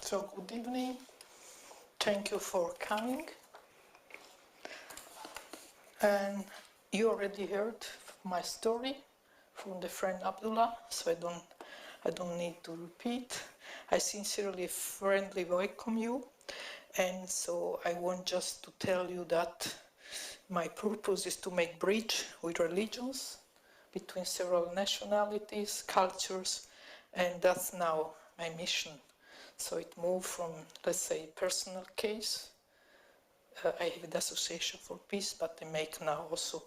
So good evening. Thank you for coming. And you already heard my story from the friend Abdullah, so I don't need to repeat. I sincerely, friendly welcome you. And so I want just to tell you that my purpose is to make bridge with religions between several nationalities, cultures, and that's now my mission. So it moved from, let's say, personal case. I have the Association for Peace, but I make now also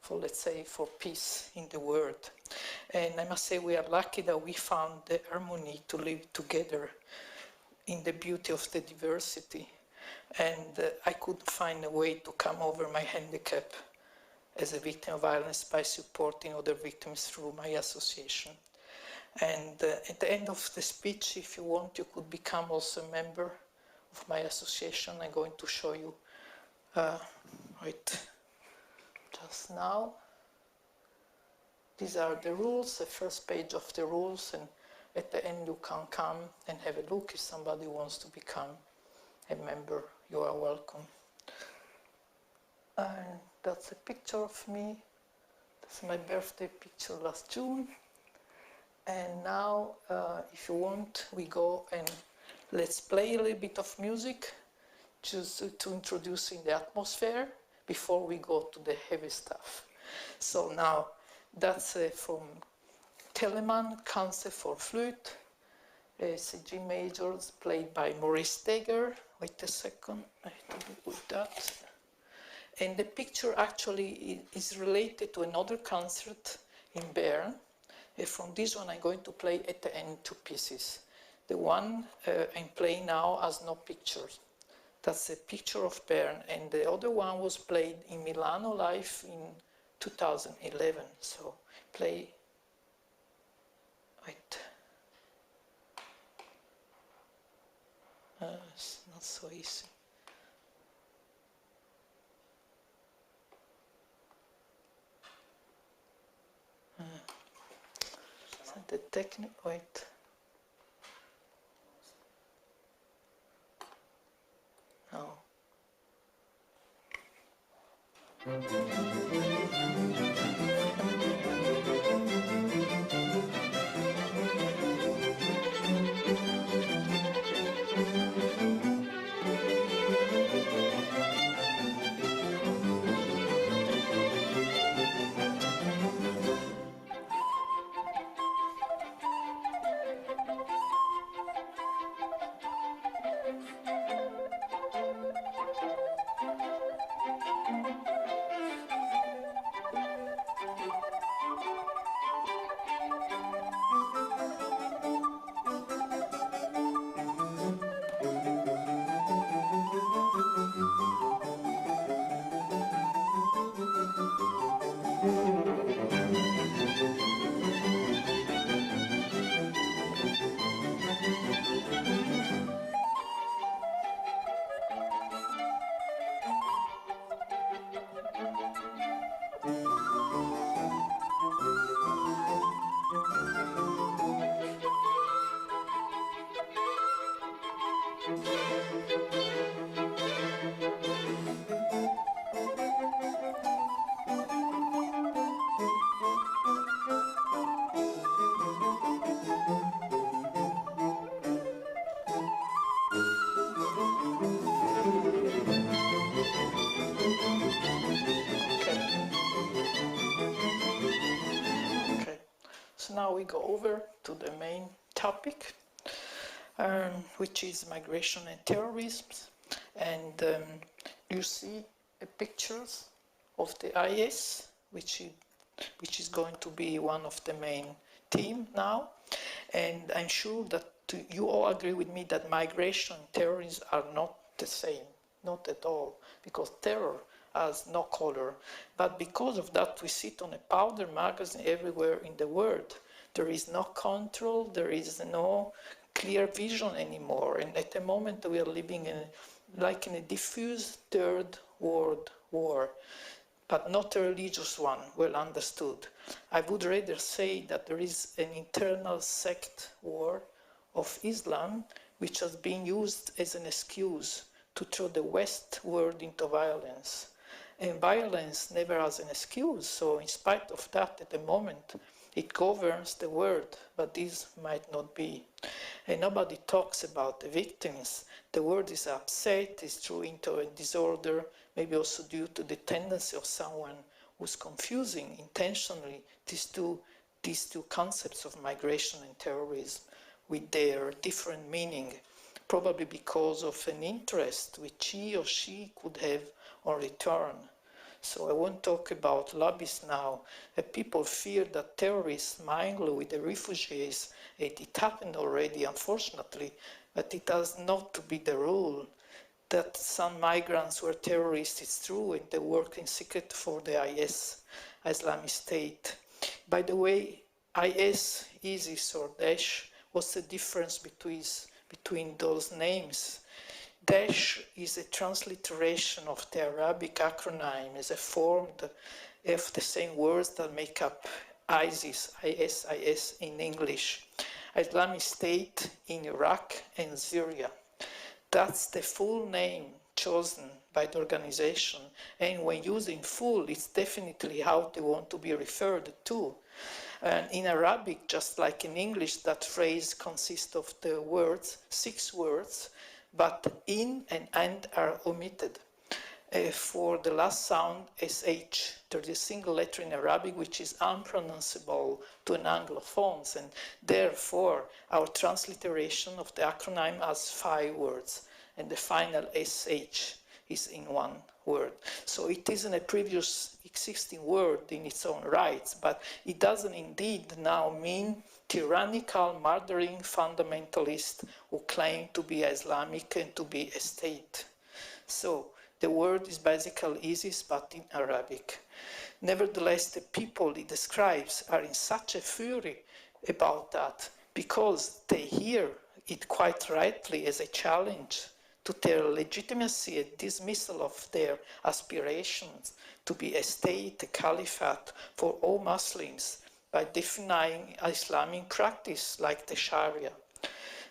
for, let's say, for peace in the world. And I must say we are lucky that we found the harmony to live together in the beauty of the diversity. And I could find a way to come over my handicap as a victim of violence by supporting other victims through my association. And at the end of the speech, if you want, you could become also a member of my association. I'm going to show you just now. These are the rules, the first page of the rules, and at the end you can come and have a look if somebody wants to become a member. You are welcome. And that's a picture of me. That's my birthday picture last June. And now, if you want, we go and let's play a little bit of music just to introduce in the atmosphere before we go to the heavy stuff. So now, that's from Telemann, Concert for Flute. It's a G major played by Maurice Steger. Wait a second, I have to do with that. And the picture actually is related to another concert in Bern. From this one, I'm going to play at the end two pieces. The one I'm playing now has no pictures. That's a picture of Bern, and the other one was played in Milano live in 2011. So play. Wait. It's not so easy. The technique, wait. No. Now we go over to the main topic, which is migration and terrorism. And you see pictures of the IS, which is going to be one of the main team now. And I'm sure that you all agree with me that migration and terrorism are not the same, not at all, because terror has no color. But because of that, we sit on a powder magazine everywhere in the world. There is no control, there is no clear vision anymore. And at the moment, we are living in a diffuse third world war, but not a religious one, well understood. I would rather say that there is an internal sect war of Islam which has been used as an excuse to throw the West world into violence. And violence never has an excuse, so in spite of that, at the moment, it governs the world, but this might not be. And nobody talks about the victims. The world is upset, is thrown into a disorder, maybe also due to the tendency of someone who's confusing intentionally these two concepts of migration and terrorism with their different meaning, probably because of an interest which he or she could have on return. So I won't talk about lobbies now. People fear that terrorists mingle with the refugees. It happened already, unfortunately, but it has not to be the rule. That some migrants were terrorists, it's true, and they work in secret for the IS, Islamic State. By the way, IS, ISIS, or Daesh, what's the difference between those names? Daesh is a transliteration of the Arabic acronym, is a form of the same words that make up ISIS, IS in English, Islamic State in Iraq and Syria. That's the full name chosen by the organization, and when using full, it's definitely how they want to be referred to. And in Arabic, just like in English, that phrase consists of the words, 6 words, but in and and are omitted. For the last sound, SH, there's a single letter in Arabic which is unpronounceable to an Anglophone, and therefore our transliteration of the acronym has 5 words, and the final SH is in 1 word. So it isn't a previous existing word in its own rights, but it doesn't indeed now mean tyrannical, murdering fundamentalist who claim to be Islamic and to be a state. So the word is basically ISIS, but in Arabic. Nevertheless, the people it describes are in such a fury about that because they hear it quite rightly as a challenge to their legitimacy and dismissal of their aspirations to be a state, a caliphate for all Muslims by defining Islamic practice like the Sharia.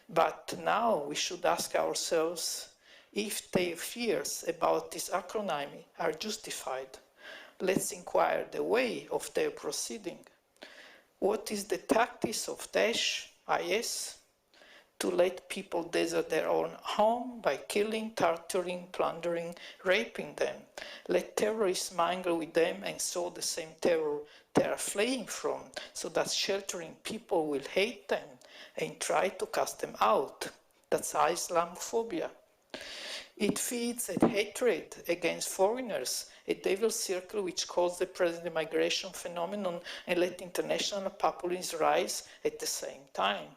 But now we should ask ourselves if their fears about this acronym are justified. Let's inquire the way of their proceeding. What is the tactics of Daesh, IS? To let people desert their own home by killing, torturing, plundering, raping them. Let terrorists mingle with them and sow the same terror they are fleeing from, so that sheltering people will hate them and try to cast them out. That's Islamophobia. It feeds a hatred against foreigners, a devil's circle which caused the present migration phenomenon and let international populism rise at the same time.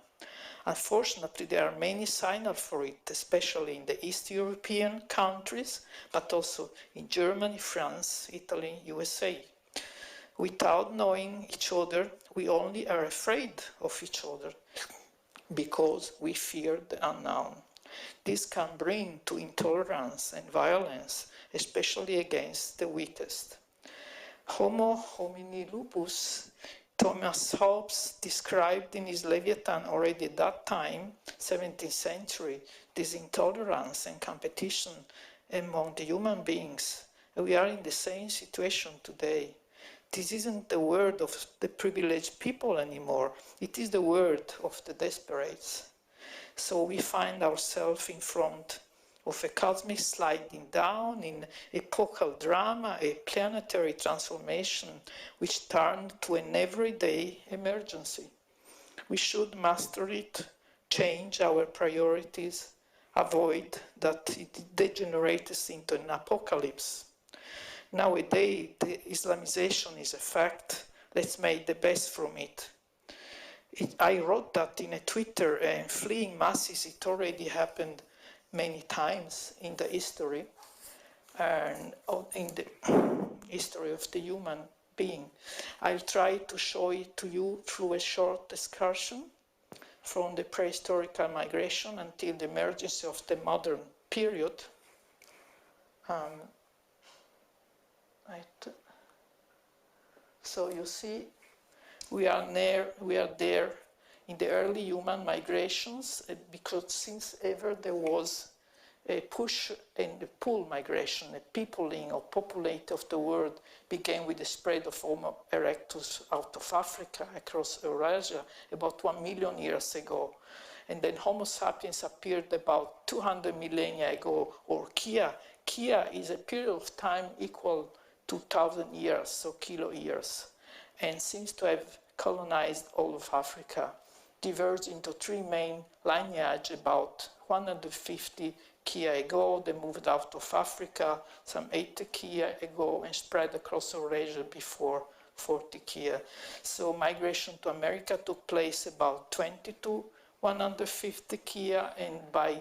Unfortunately, there are many signals for it, especially in the East European countries, but also in Germany, France, Italy, USA. Without knowing each other, we only are afraid of each other because we fear the unknown. This can bring to intolerance and violence, especially against the weakest. Homo homini lupus, Thomas Hobbes described in his Leviathan already at that time, 17th century, this intolerance and competition among the human beings. And we are in the same situation today. This isn't the word of the privileged people anymore. It is the word of the desperates. So we find ourselves in front of a cosmic sliding down in epochal drama, a planetary transformation which turned to an everyday emergency. We should master it, change our priorities, avoid that it degenerates into an apocalypse. Nowadays, the Islamization is a fact. Let's make the best from it. I wrote that in a Twitter, and fleeing masses, it already happened many times in the history and in the history of the human being. I'll try to show it to you through a short excursion from the prehistoric migration until the emergence of the modern period. So you see, we are there in the early human migrations, because since ever there was a push and a pull migration, a peopling or populate of the world began with the spread of Homo erectus out of Africa across Eurasia about 1 million years ago. And then Homo sapiens appeared about 200 millennia ago, or Kia. Kia is a period of time equal to 1,000 years, so kilo years, and seems to have colonized all of Africa, diverged into three main lineages about 150 Kia ago. They moved out of Africa some 80 Kia ago and spread across Eurasia before 40 Kia. So migration to America took place about 20 to 150 Kia, and by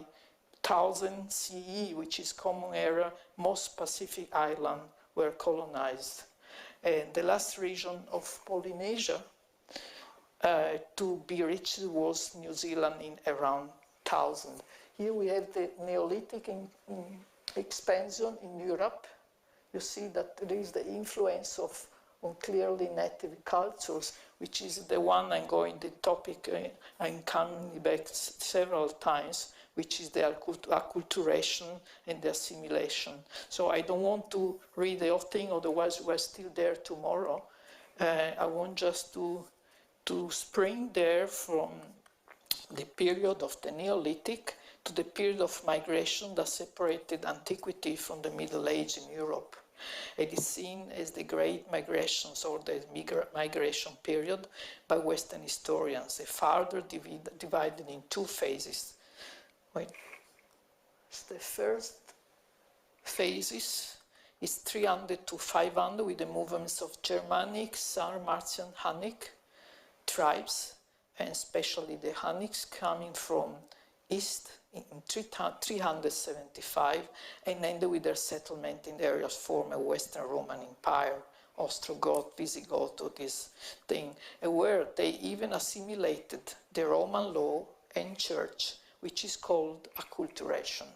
1000 CE, which is Common Era, most Pacific islands were colonized. And the last region of Polynesia to be reached was New Zealand in around 1000. Here we have the Neolithic expansion in Europe. You see that there is the influence of on clearly native cultures, which is the one I'm going, the topic I'm coming back several times, which is the acculturation and the assimilation. So I don't want to read the whole thing, otherwise we're still there tomorrow. I want just to spring there from the period of the Neolithic to the period of migration that separated antiquity from the Middle Age in Europe. It is seen as the Great Migrations, or the migration period, by Western historians, further divided in two phases. The first phases is 300 to 500 with the movements of Germanic, Sarmatian, Hunnic tribes, and especially the Hunnics coming from east in 375, and ended with their settlement in the areas formed a Western Roman Empire, Ostrogoth, Visigoth, or this thing, where they even assimilated the Roman law and church, which is called acculturation.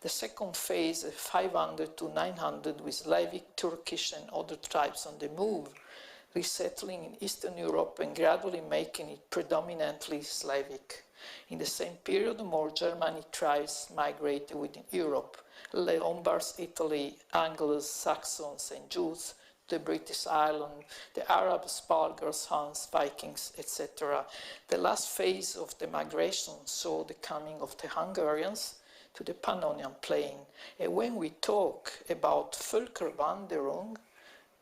The second phase, 500 to 900, with Slavic, Turkish, and other tribes on the move, resettling in Eastern Europe and gradually making it predominantly Slavic. In the same period, more Germanic tribes migrated within Europe, Lombards, Italy, Angles, Saxons, and Jews, the British Isles, the Arabs, Bulgars, Huns, Vikings, etc. The last phase of the migration saw the coming of the Hungarians to the Pannonian Plain. And when we talk about Völkerwanderung,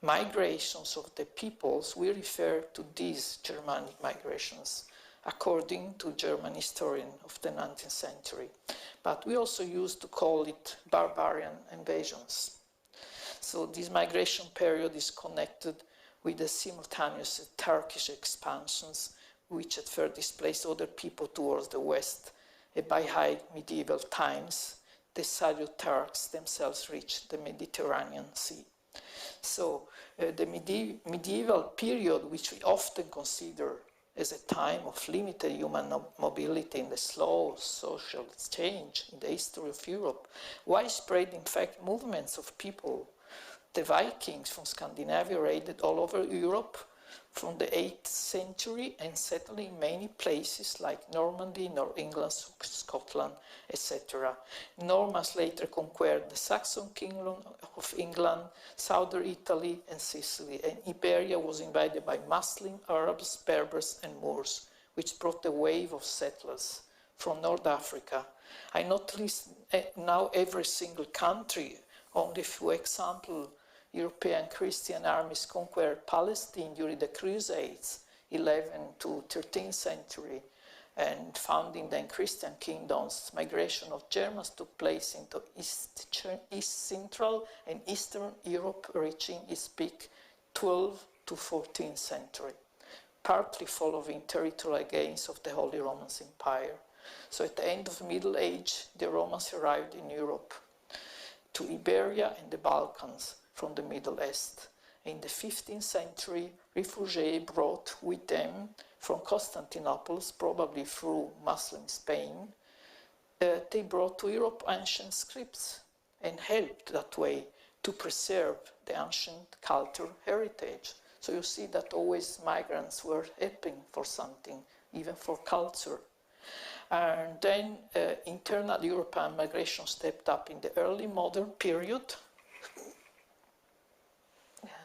migrations of the peoples, we refer to these Germanic migrations, according to German historian of the 19th century. But we also used to call it barbarian invasions. So this migration period is connected with the simultaneous Turkish expansions, which at first displaced other people towards the west. And by high medieval times, the Seljuk-Turks themselves reached the Mediterranean Sea. So the medieval period, which we often consider as a time of limited human mobility and a slow social change in the history of Europe, widespread, in fact, movements of people. The Vikings from Scandinavia raided all over Europe from the 8th century and settled in many places like Normandy, North England, Scotland, etc. Normans later conquered the Saxon kingdom of England, southern Italy, and Sicily, and Iberia was invaded by Muslim, Arabs, Berbers, and Moors, which brought a wave of settlers from North Africa. I not list now every single country, only a few examples. European Christian armies conquered Palestine during the Crusades, 11th to 13th century, and founding then Christian kingdoms. Migration of Germans took place into East Central and Eastern Europe, reaching its peak 12th to 14th century, partly following territorial gains of the Holy Roman Empire. So at the end of the Middle Age, the Romans arrived in Europe, to Iberia and the Balkans, from the Middle East. In the 15th century, refugees brought with them from Constantinople, probably through Muslim Spain, they brought to Europe ancient scripts and helped that way to preserve the ancient cultural heritage. So you see that always migrants were helping for something even for culture. And then internal European migration stepped up in the early modern period.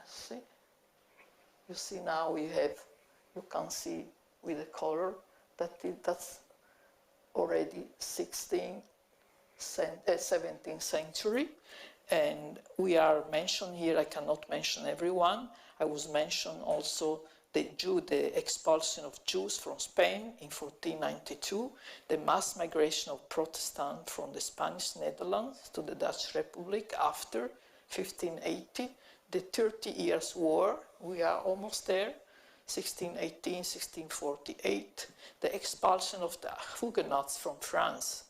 See? You see now we have, you can see with the color that that's already 17th century. And we are mentioned here, I cannot mention everyone. I was mentioned also the expulsion of Jews from Spain in 1492, the mass migration of Protestants from the Spanish Netherlands to the Dutch Republic after 1580, the 30 Years' War, we are almost there, 1618, 1648, the expulsion of the Huguenots from France,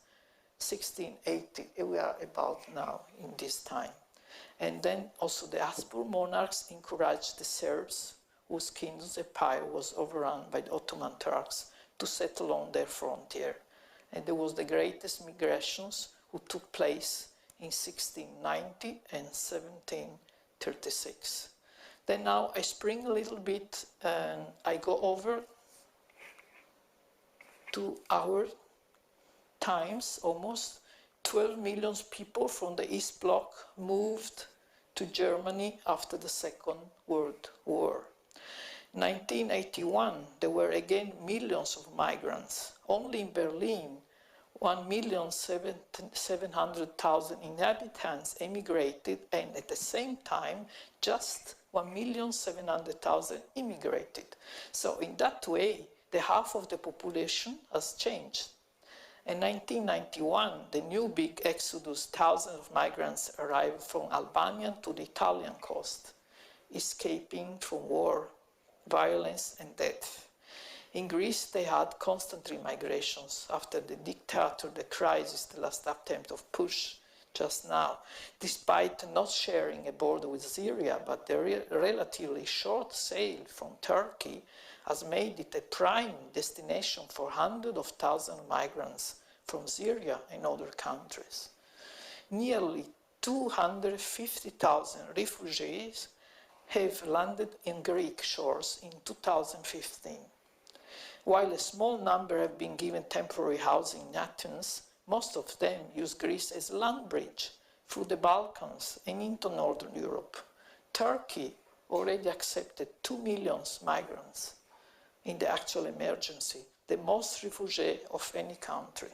1680, we are about now in this time. And then also the Habsburg monarchs encouraged the Serbs, whose kingdom's empire was overrun by the Ottoman Turks, to settle on their frontier. And there was the greatest migrations who took place in 1690 and 1736. Then now I spring a little bit and I go over to our times. Almost 12 million people from the East Bloc moved to Germany after the Second World War. 1981, there were again millions of migrants. Only in Berlin, 1,700,000 inhabitants emigrated, and at the same time, just 1,700,000 immigrated. So in that way, the half of the population has changed. In 1991, the new big exodus, thousands of migrants arrived from Albania to the Italian coast, escaping from war, violence, and death. In Greece, they had constantly migrations after the dictator, the crisis, the last attempt of push just now. Despite not sharing a border with Syria, but the relatively short sail from Turkey has made it a prime destination for hundreds of thousands of migrants from Syria and other countries. Nearly 250,000 refugees have landed in Greek shores in 2015. While a small number have been given temporary housing in Athens, most of them use Greece as a land bridge through the Balkans and into Northern Europe. Turkey already accepted 2 million migrants in the actual emergency, the most refugees of any country.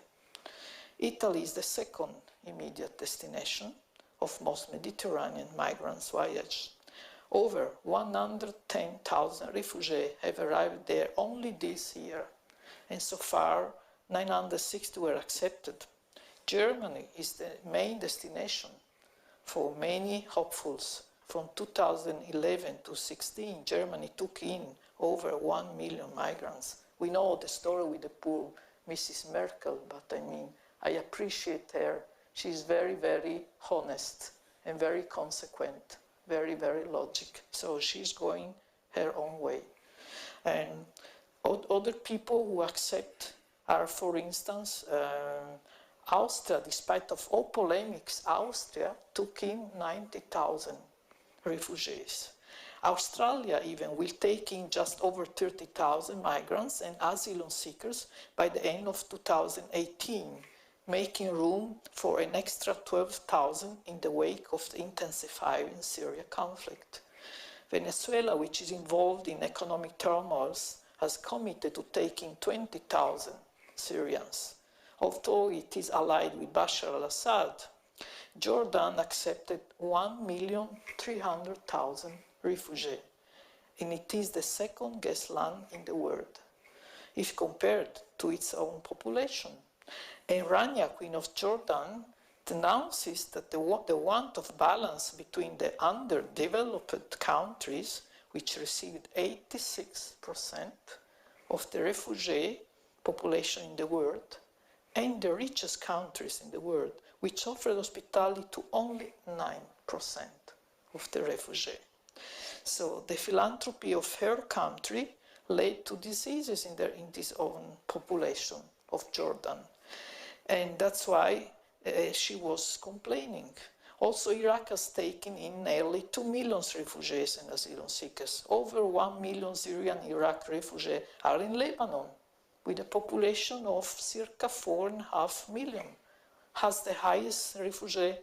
Italy is the second immediate destination of most Mediterranean migrants' voyage. Over 110,000 refugees have arrived there only this year, and so far 960 were accepted. Germany is the main destination for many hopefuls. From 2011 to 16, Germany took in over 1 million migrants. We know the story with the poor Mrs. Merkel, but I mean, I appreciate her. She's very, very honest and very consequent, very, very logic. So she's going her own way. And other people who accept are, for instance, Austria. Despite of all polemics, Austria took in 90,000 refugees. Australia even will take in just over 30,000 migrants and asylum seekers by the end of 2018, making room for an extra 12,000 in the wake of the intensifying Syria conflict. Venezuela, which is involved in economic turmoils, has committed to taking 20,000 Syrians. Although it is allied with Bashar al-Assad, Jordan accepted 1,300,000 refugees, and it is the second guest land in the world, if compared to its own population. And Rania, Queen of Jordan, denounces that the want of balance between the underdeveloped countries, which received 86% of the refugee population in the world, and the richest countries in the world, which offered hospitality to only 9% of the refugees. So the philanthropy of her country led to diseases in this own population of Jordan. And that's why she was complaining. Also, Iraq has taken in nearly 2 million refugees and asylum seekers. Over 1 million Syrian Iraq refugees are in Lebanon, with a population of circa 4.5 million, has the highest refugee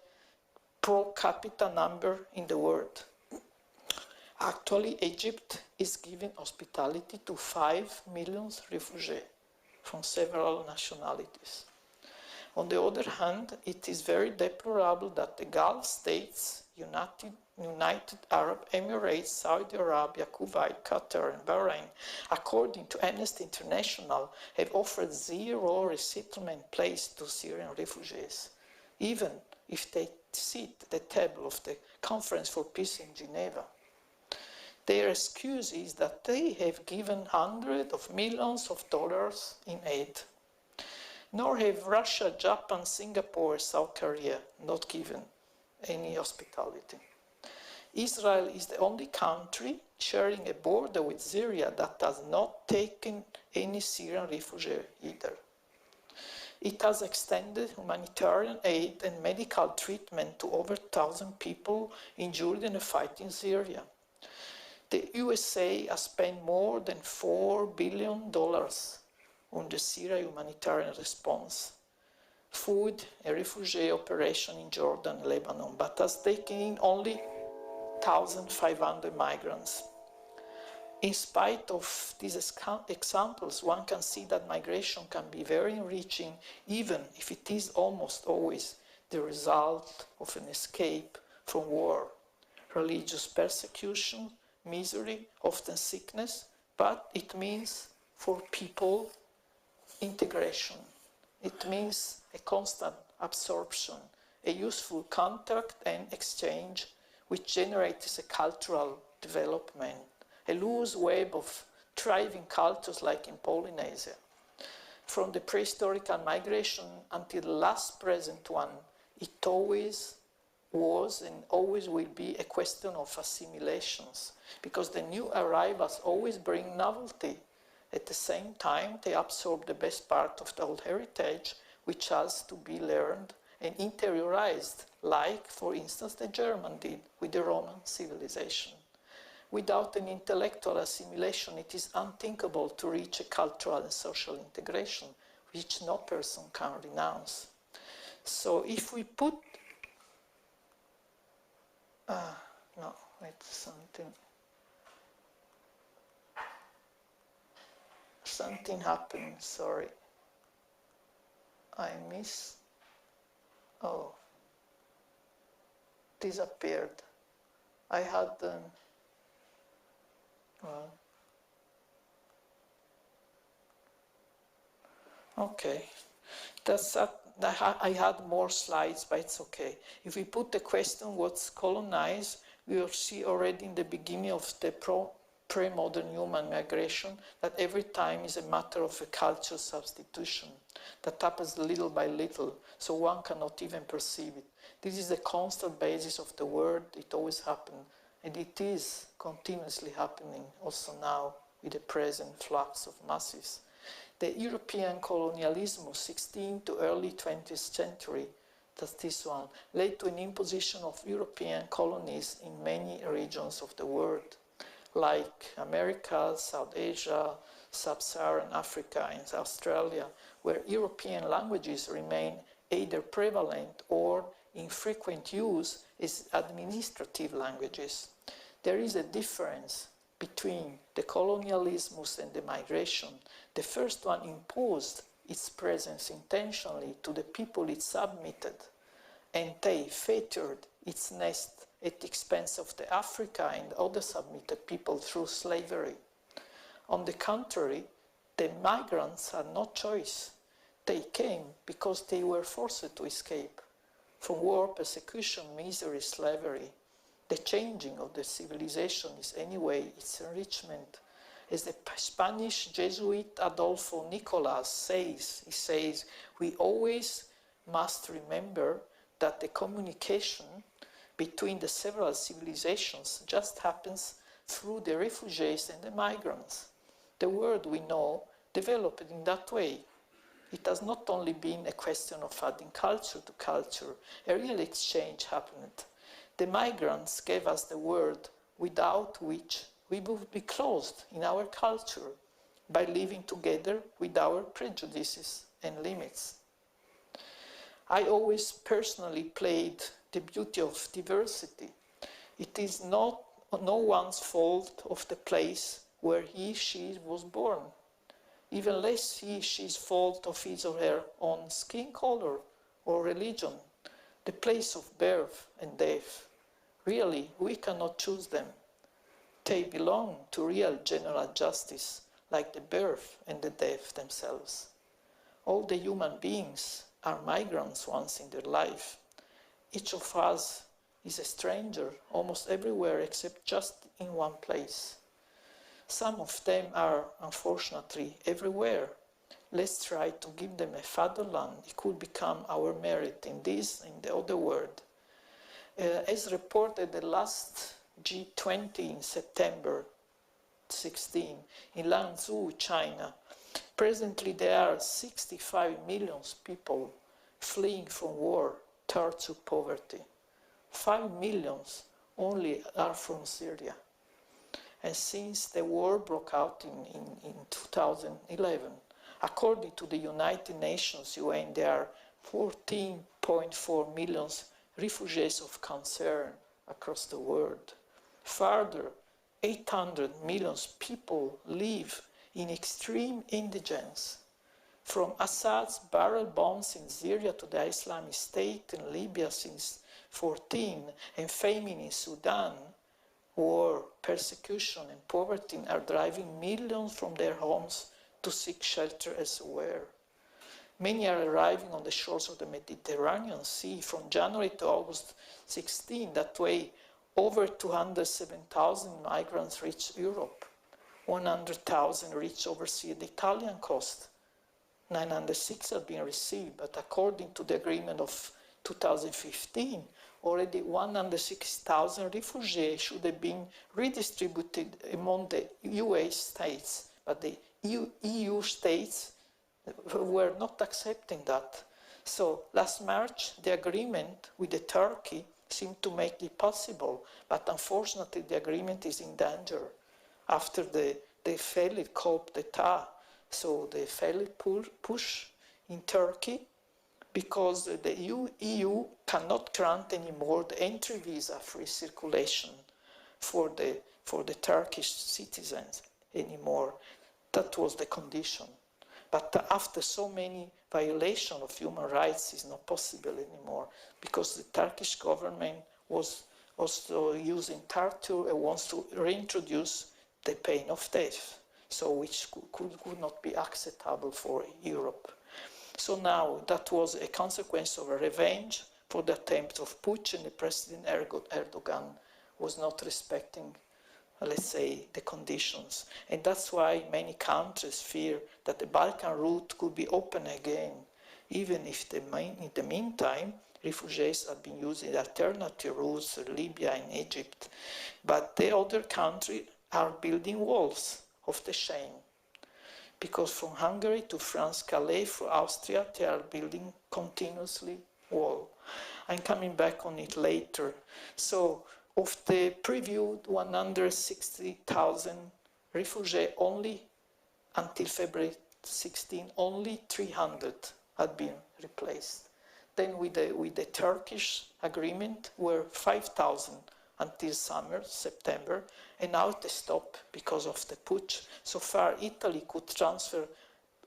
per capita number in the world. Actually, Egypt is giving hospitality to 5 million refugees from several nationalities. On the other hand, it is very deplorable that the Gulf states, United Arab Emirates, Saudi Arabia, Kuwait, Qatar, and Bahrain, according to Amnesty International, have offered zero resettlement place to Syrian refugees, even if they sit at the table of the Conference for Peace in Geneva. Their excuse is that they have given hundreds of millions of dollars in aid. Nor have Russia, Japan, Singapore, South Korea not given any hospitality. Israel is the only country sharing a border with Syria that has not taken any Syrian refugee either. It has extended humanitarian aid and medical treatment to over 1,000 people injured in a fight in Syria. The USA has spent more than $4 billion on the Syria humanitarian response, food and refugee operation in Jordan and Lebanon, but has taken in only 1,500 migrants. In spite of these examples, one can see that migration can be very enriching, even if it is almost always the result of an escape from war, religious persecution, misery, often sickness, but it means for people integration. It means a constant absorption, a useful contact and exchange which generates a cultural development, a loose web of thriving cultures like in Polynesia. From the prehistoric migration until the last present one, it always was and always will be a question of assimilations, because the new arrivals always bring novelty. At the same time, they absorb the best part of the old heritage, which has to be learned and interiorized, like, for instance, the German did with the Roman civilization. Without an intellectual assimilation, it is unthinkable to reach a cultural and social integration, which no person can renounce. So if we put no, it's something happened, sorry. I missed, disappeared. I had, okay. I had more slides, but it's okay. If we put the question, what's colonized, we will see already in the beginning of the pre-modern human migration that every time is a matter of a cultural substitution that happens little by little, so one cannot even perceive it. This is the constant basis of the world. It always happened, and it is continuously happening also now with the present flux of masses. The European colonialism of 16th to early 20th century, that's this one, led to an imposition of European colonies in many regions of the world, like America, South Asia, Sub-Saharan Africa, and Australia, where European languages remain either prevalent or in frequent use as administrative languages. There is a difference between the colonialismus and the migration. The first one imposed its presence intentionally to the people it submitted, and they feathered its nest at the expense of the Africa and other submitted people through slavery. On the contrary, the migrants had no choice. They came because they were forced to escape from war, persecution, misery, slavery. The changing of the civilization is anyway its enrichment. As the Spanish Jesuit Adolfo Nicolas says, he says, we always must remember that the communication between the several civilizations just happens through the refugees and the migrants. The world we know developed in that way. It has not only been a question of adding culture to culture, a real exchange happened. The migrants gave us the word without which we would be closed in our culture. by living together with our prejudices and limits. I always personally played the beauty of diversity. It is no one's fault of the place where she was born. Even less she's fault of his or her own skin color or religion, the place of birth and death. Really, we cannot choose them. They belong to real general justice, like the birth and the death themselves. All the human beings are migrants once in their life. Each of us is a stranger almost everywhere except just in one place. Some of them are, unfortunately, everywhere. Let's try to give them a fatherland. It could become our merit in this and the other world. As reported the last G20 in September 16 in Lanzhou, China, presently there are 65 million people fleeing from war, third to poverty. 5 million only are from Syria. And since the war broke out in 2011, according to the United Nations UN, there are 14.4 million refugees of concern across the world. Further, 800 million people live in extreme indigence. From Assad's barrel bombs in Syria to the Islamic State in Libya since 2014 and famine in Sudan, war, persecution and poverty are driving millions from their homes to seek shelter elsewhere. Many are arriving on the shores of the Mediterranean Sea from January to August 16. That way, over 207,000 migrants reached Europe. 100,000 reached overseas the Italian coast. 906 have been received, but according to the agreement of 2015, already 106,000 refugees should have been redistributed among the US states, but the EU states were not accepting that. So last March, the agreement with the Turkey seemed to make it possible, but unfortunately the agreement is in danger after the failed coup d'etat. So the failed push in Turkey, because the EU cannot grant anymore the entry visa free circulation for the Turkish citizens anymore. That was the condition. But after so many violations of human rights, it's not possible anymore, because the Turkish government was also using torture and wants to reintroduce the pain of death, so which could not be acceptable for Europe. So now that was a consequence of a revenge for the attempt of Putsch, and the President Erdogan was not respecting, let's say, the conditions. And that's why many countries fear that the Balkan route could be open again, even if in the meantime, refugees have been using alternative routes, Libya and Egypt. But the other countries are building walls of the shame. Because from Hungary to France, Calais, from Austria, they are building continuously wall. I'm coming back on it later. So of the previewed 160,000 refugees, only until February 16, only 300 had been replaced. Then with the Turkish agreement were 5,000 until summer, September, and now they stop because of the putsch. So far, Italy could transfer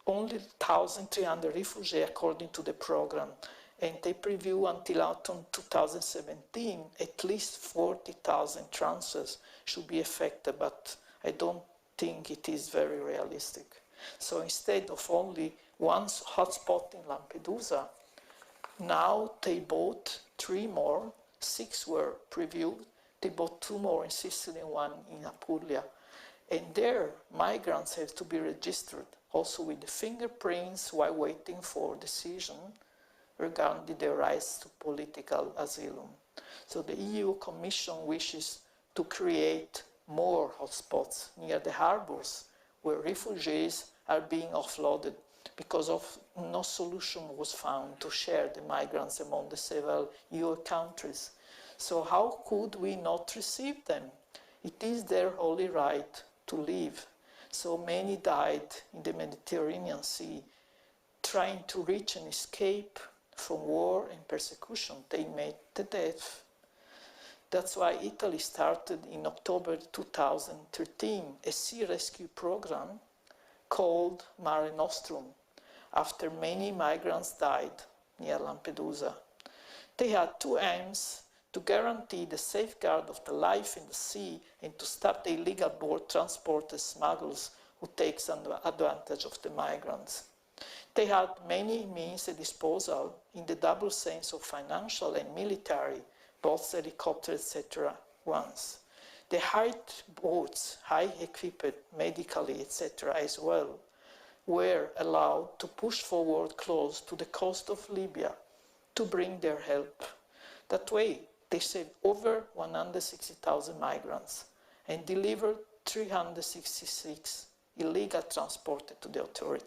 only 1,300 refugees according to the program, and they preview until autumn 2017, at least 40,000 transfers should be effected, but I don't think it is very realistic. So instead of only one hotspot in Lampedusa, now they bought 3 more, 6 were previewed. They bought 2 more in Sicily and 1 in Apulia. And there, migrants have to be registered, also with the fingerprints, while waiting for decision regarding their rights to political asylum. So the EU Commission wishes to create more hotspots near the harbors where refugees are being offloaded, because of no solution was found to share the migrants among the several EU countries. So how could we not receive them? It is their holy right to live. So many died in the Mediterranean Sea, trying to reach and escape from war and persecution. They made the death. That's why Italy started in October 2013 a sea rescue program called Mare Nostrum, after many migrants died near Lampedusa. They had two aims: to guarantee the safeguard of the life in the sea and to stop the illegal boat transport and smugglers who take advantage of the migrants. They had many means at disposal in the double sense of financial and military, boats, helicopters, etc. once. They hired boats, high equipped medically, etc. as well, were allowed to push forward close to the coast of Libya to bring their help. That way, they saved over 160,000 migrants and delivered 366 illegal transported to the authority.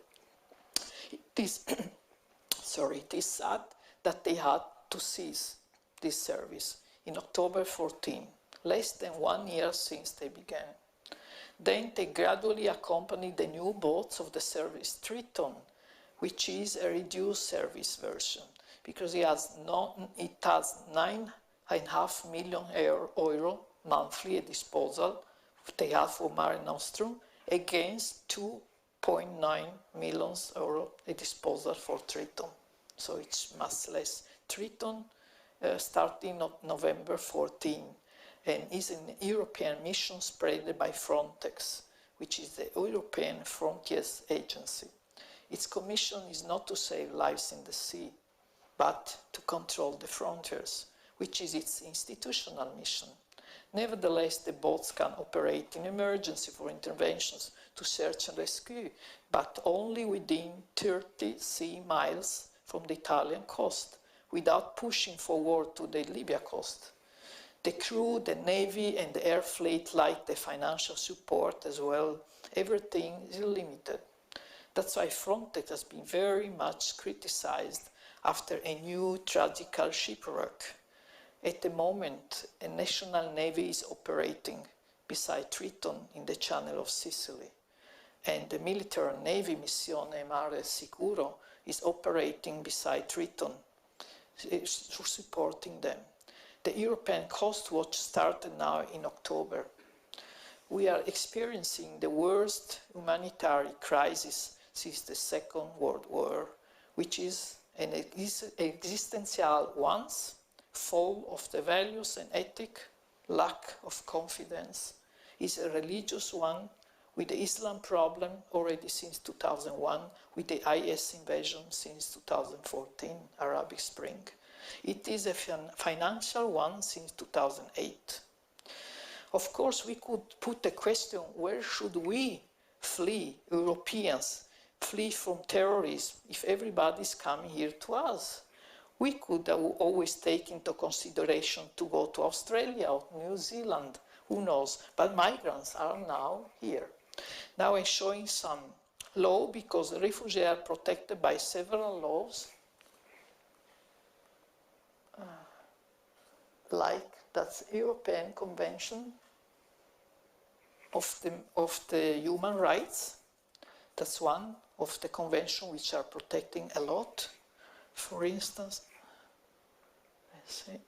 It is, it is sad that they had to cease this service in October 14, less than 1 year since they began. Then they gradually accompanied the new boats of the service Triton, which is a reduced service version, because it has 9.5 million euro monthly at disposal. They have for Mare Nostrum against 2.9 million euro at disposal for Triton. So it's much less. Triton starting on November 14 and is an European mission spread by Frontex, which is the European Frontiers Agency. Its commission is not to save lives in the sea, but to control the frontiers, which is its institutional mission. Nevertheless, the boats can operate in emergency for interventions to search and rescue, but only within 30 sea miles from the Italian coast, without pushing forward to the Libya coast. The crew, the Navy, and the air fleet like the financial support as well. Everything is limited. That's why Frontex has been very much criticized after a new tragical shipwreck. At the moment, a national navy is operating beside Triton in the Channel of Sicily, and the military navy Missione Mare Sicuro is operating beside Triton, supporting them. The European Coast Watch started now in October. We are experiencing the worst humanitarian crisis since the Second World War, which is an existential one, full of the values and ethic, lack of confidence, is a religious one, with the Islam problem already since 2001, with the IS invasion since 2014, Arabic Spring. It is a financial one since 2008. Of course, we could put the question, where should we flee, Europeans, flee from terrorism if everybody is coming here to us? We could always take into consideration to go to Australia or New Zealand, who knows, but migrants are now here. Now I'm showing some law, because refugees are protected by several laws, like that's European Convention of the human rights. That's one of the conventions which are protecting a lot. For instance, let's see.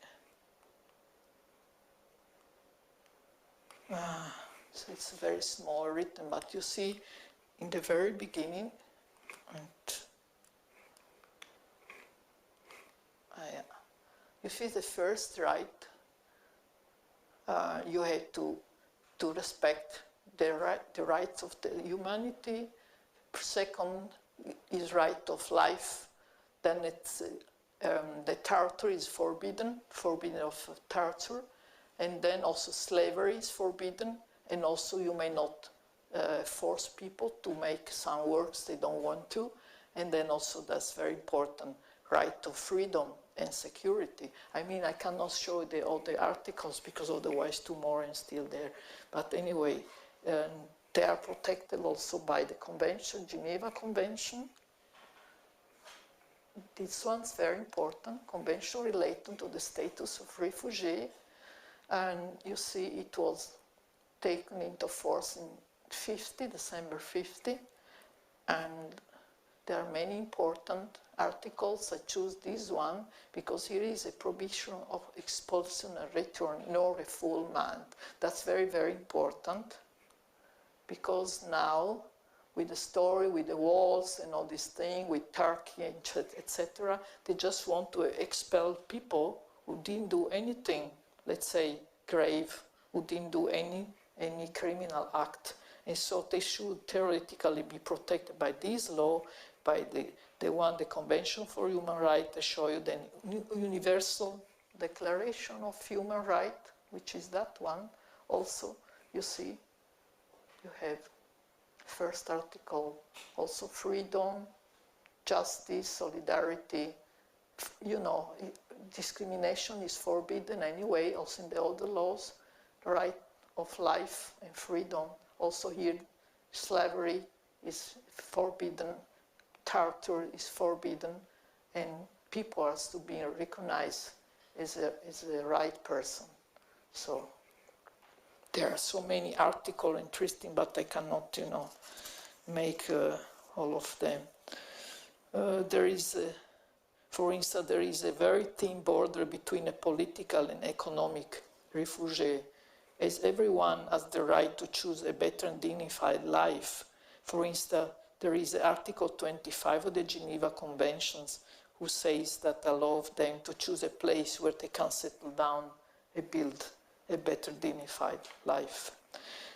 So it's very small written, but you see in the very beginning, and you see the first right, you have to respect the rights of the humanity. Second is right of life. Then it's the torture is forbidden of torture, and then also slavery is forbidden, and also you may not force people to make some works they don't want to, and then also that's very important, right of freedom and security. I mean, I cannot show all the articles because otherwise tomorrow I'm still there. But anyway, they are protected also by the convention, Geneva Convention. This one's very important, convention related to the status of refugee. And you see it was taken into force in 50, December 50, and there are many important articles. I choose this one because here is a prohibition of expulsion and return, no refoulement. That's very, very important, because now, with the story, with the walls and all this thing, with Turkey, etc., they just want to expel people who didn't do anything, let's say, grave, who didn't do any criminal act. And so they should theoretically be protected by this law, by the Convention for Human Rights. I show you the Universal Declaration of Human Rights, which is that one. Also, you see, you have first article, also freedom, justice, solidarity. You know, discrimination is forbidden anyway, also in the other laws, the right of life and freedom. Also here, slavery is forbidden, torture is forbidden, and people are to be recognized as a right person. So there are so many articles interesting, but I cannot, make all of them. There is, for instance, there is a very thin border between a political and economic refugee, as everyone has the right to choose a better and dignified life. For instance, there is Article 25 of the Geneva Conventions, who says that allows them to choose a place where they can settle down and build a better dignified life.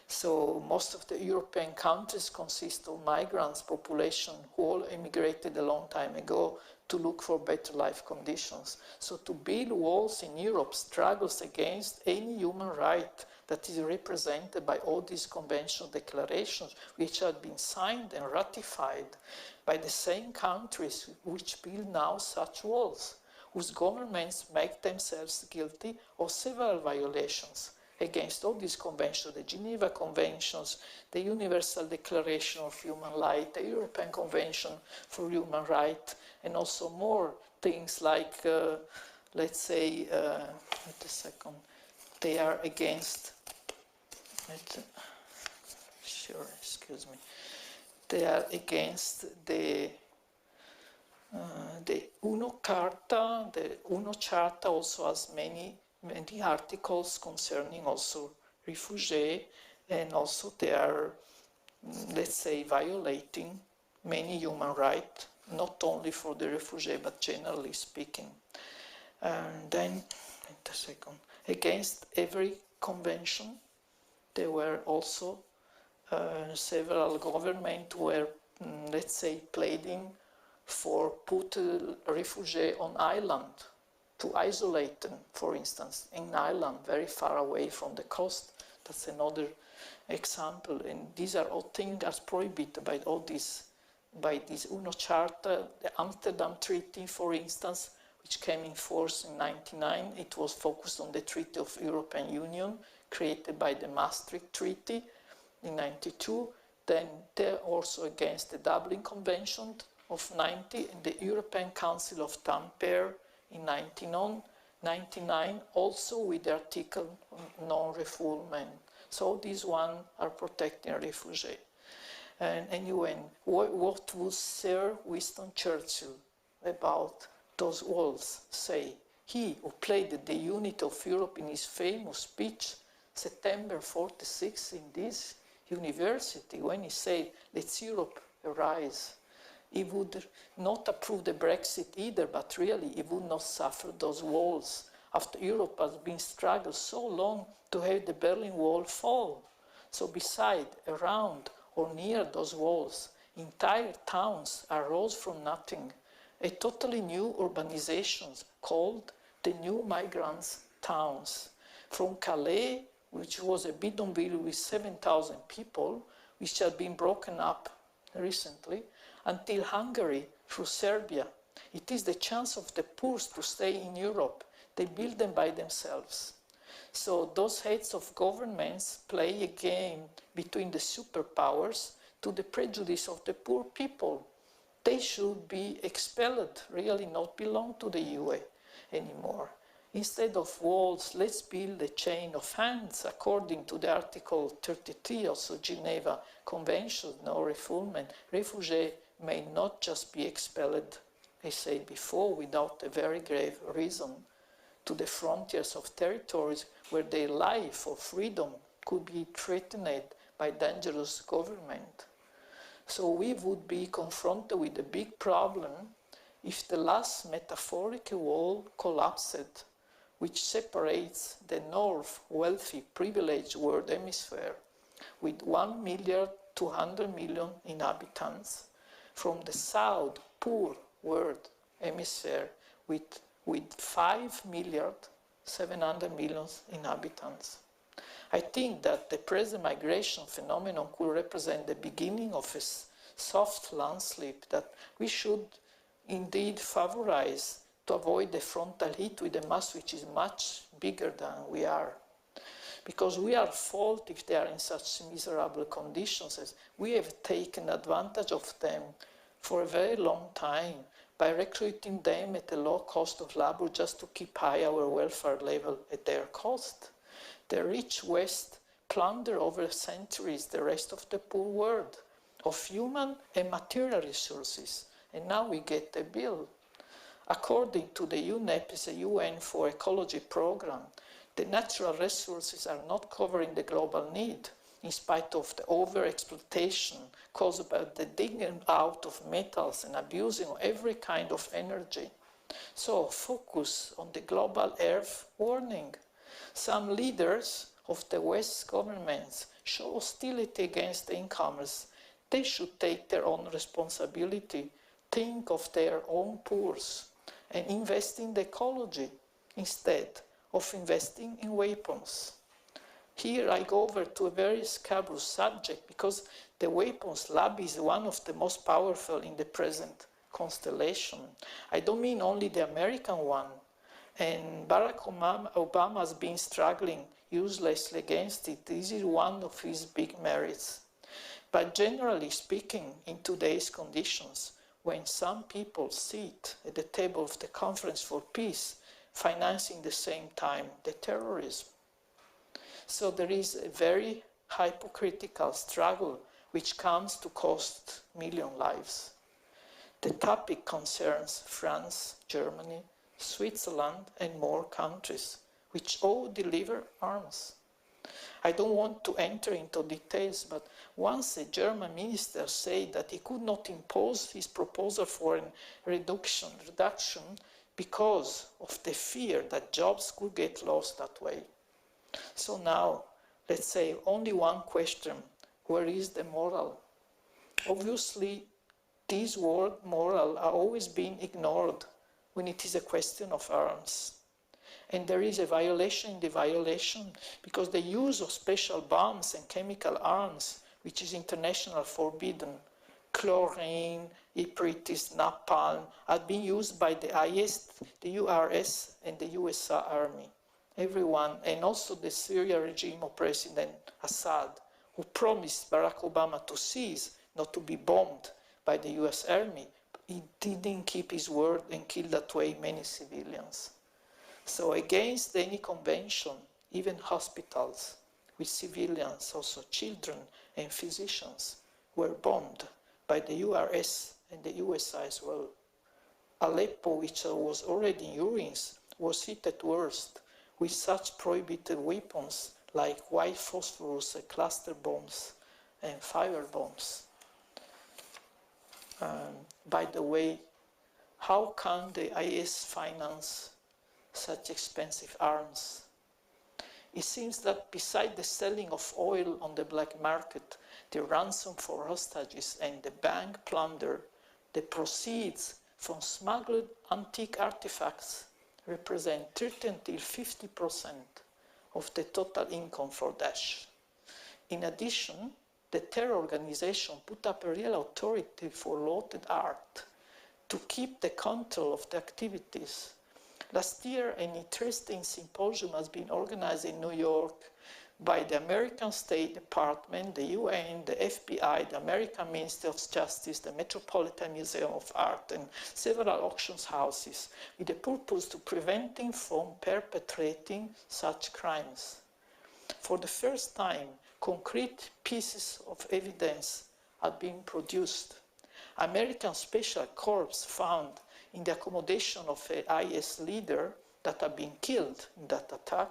So most of the European countries consist of migrants population who all emigrated a long time ago to look for better life conditions. So to build walls in Europe struggles against any human right that is represented by all these conventional declarations, which have been signed and ratified by the same countries which build now such walls, whose governments make themselves guilty of several violations against all these conventions, the Geneva Conventions, the Universal Declaration of Human Rights, the European Convention for Human Rights, and also more things like, let's say, wait a second, they are against, they are against the UNO Charta. The UNO Charta also has many articles concerning also refugees, and also they are, let's say, violating many human rights, not only for the refugee, but generally speaking. And then, wait a second, against every convention, there were also several governments were, let's say, pleading for put refugee on island, to isolate them, for instance, in Ireland, very far away from the coast. That's another example. And these are all things that are prohibited by all this, by this UNO Charter. The Amsterdam Treaty, for instance, which came in force in 1999, it was focused on the Treaty of European Union, created by the Maastricht Treaty in 1992. Then they're also against the Dublin Convention of 1990, and the European Council of Tampere in 1999, also with the article non-refoulement. So these ones are protecting refugees. And anyway, what would Sir Winston Churchill about those walls say? He who played the unity of Europe in his famous speech, September 46, in this university, when he said, "Let's Europe arise." He would not approve the Brexit either, but really he would not suffer those walls after Europe has been struggling so long to have the Berlin Wall fall. So beside, around, or near those walls, entire towns arose from nothing, a totally new urbanization called the New Migrants Towns. From Calais, which was a bidonville with 7,000 people, which had been broken up recently, until Hungary, through Serbia. It is the chance of the poor to stay in Europe. They build them by themselves. So those heads of governments play a game between the superpowers to the prejudice of the poor people. They should be expelled, really not belong to the EU anymore. Instead of walls, let's build a chain of hands according to the Article 33 of the Geneva Convention, no refoulement. Refugees may not just be expelled, I said before, without a very grave reason, to the frontiers of territories where their life or freedom could be threatened by dangerous government. So we would be confronted with a big problem if the last metaphorical wall collapsed, which separates the north, wealthy, privileged world hemisphere with 1,200,000,000 inhabitants from the south, poor world hemisphere with 5,700,000,000 inhabitants. I think that the present migration phenomenon could represent the beginning of a soft landslip that we should indeed favorize to avoid the frontal hit with a mass which is much bigger than we are. Because we are fault if they are in such miserable conditions, as we have taken advantage of them for a very long time by recruiting them at a low cost of labor just to keep high our welfare level at their cost. The rich West plunder over centuries the rest of the poor world of human and material resources, and now we get a bill. According to the UNEP, the UN for Ecology program, the natural resources are not covering the global need, in spite of the over-exploitation caused by the digging out of metals and abusing of every kind of energy. So focus on the global earth warning. Some leaders of the West governments show hostility against the incomers. They should take their own responsibility, think of their own poor, and invest in the ecology instead of investing in weapons. Here I go over to a very scabrous subject because the weapons lobby is one of the most powerful in the present constellation. I don't mean only the American one, and Barack Obama has been struggling uselessly against it. This is one of his big merits. But generally speaking, in today's conditions, when some people sit at the table of the Conference for Peace, financing at the same time the terrorism. So there is a very hypocritical struggle which comes to cost million lives. The topic concerns France, Germany, Switzerland, and more countries, which all deliver arms. I don't want to enter into details, but once a German minister said that he could not impose his proposal for a reduction because of the fear that jobs could get lost that way. So now, let's say only one question: where is the moral? Obviously, these word moral are always being ignored when it is a question of arms. And there is a violation in the violation because the use of special bombs and chemical arms, which is internationally forbidden, chlorine, ypres, napalm, are being used by the IS, the URS, and the US Army. Everyone, and also the Syria regime of President Assad, who promised Barack Obama to cease, not to be bombed by the US Army. He didn't keep his word and killed that way many civilians. So against any convention, even hospitals with civilians, also children and physicians, were bombed by the URS and the USA as well. Aleppo, which was already in ruins, was hit at worst with such prohibited weapons like white phosphorus, cluster bombs, and fire bombs. By the way, how can the IS finance such expensive arms? It seems that beside the selling of oil on the black market, the ransom for hostages and the bank plunder, the proceeds from smuggled antique artifacts represent 30 until 50% of the total income for Daesh. In addition, the terror organization put up a real authority for looted art to keep the control of the activities. Last year, an interesting symposium has been organized in New York by the American State Department, the UN, the FBI, the American Ministry of Justice, the Metropolitan Museum of Art, and several auction houses, with the purpose to preventing from perpetrating such crimes. For the first time, concrete pieces of evidence are being produced. American Special Corps found in the accommodation of an IS leader that had been killed in that attack,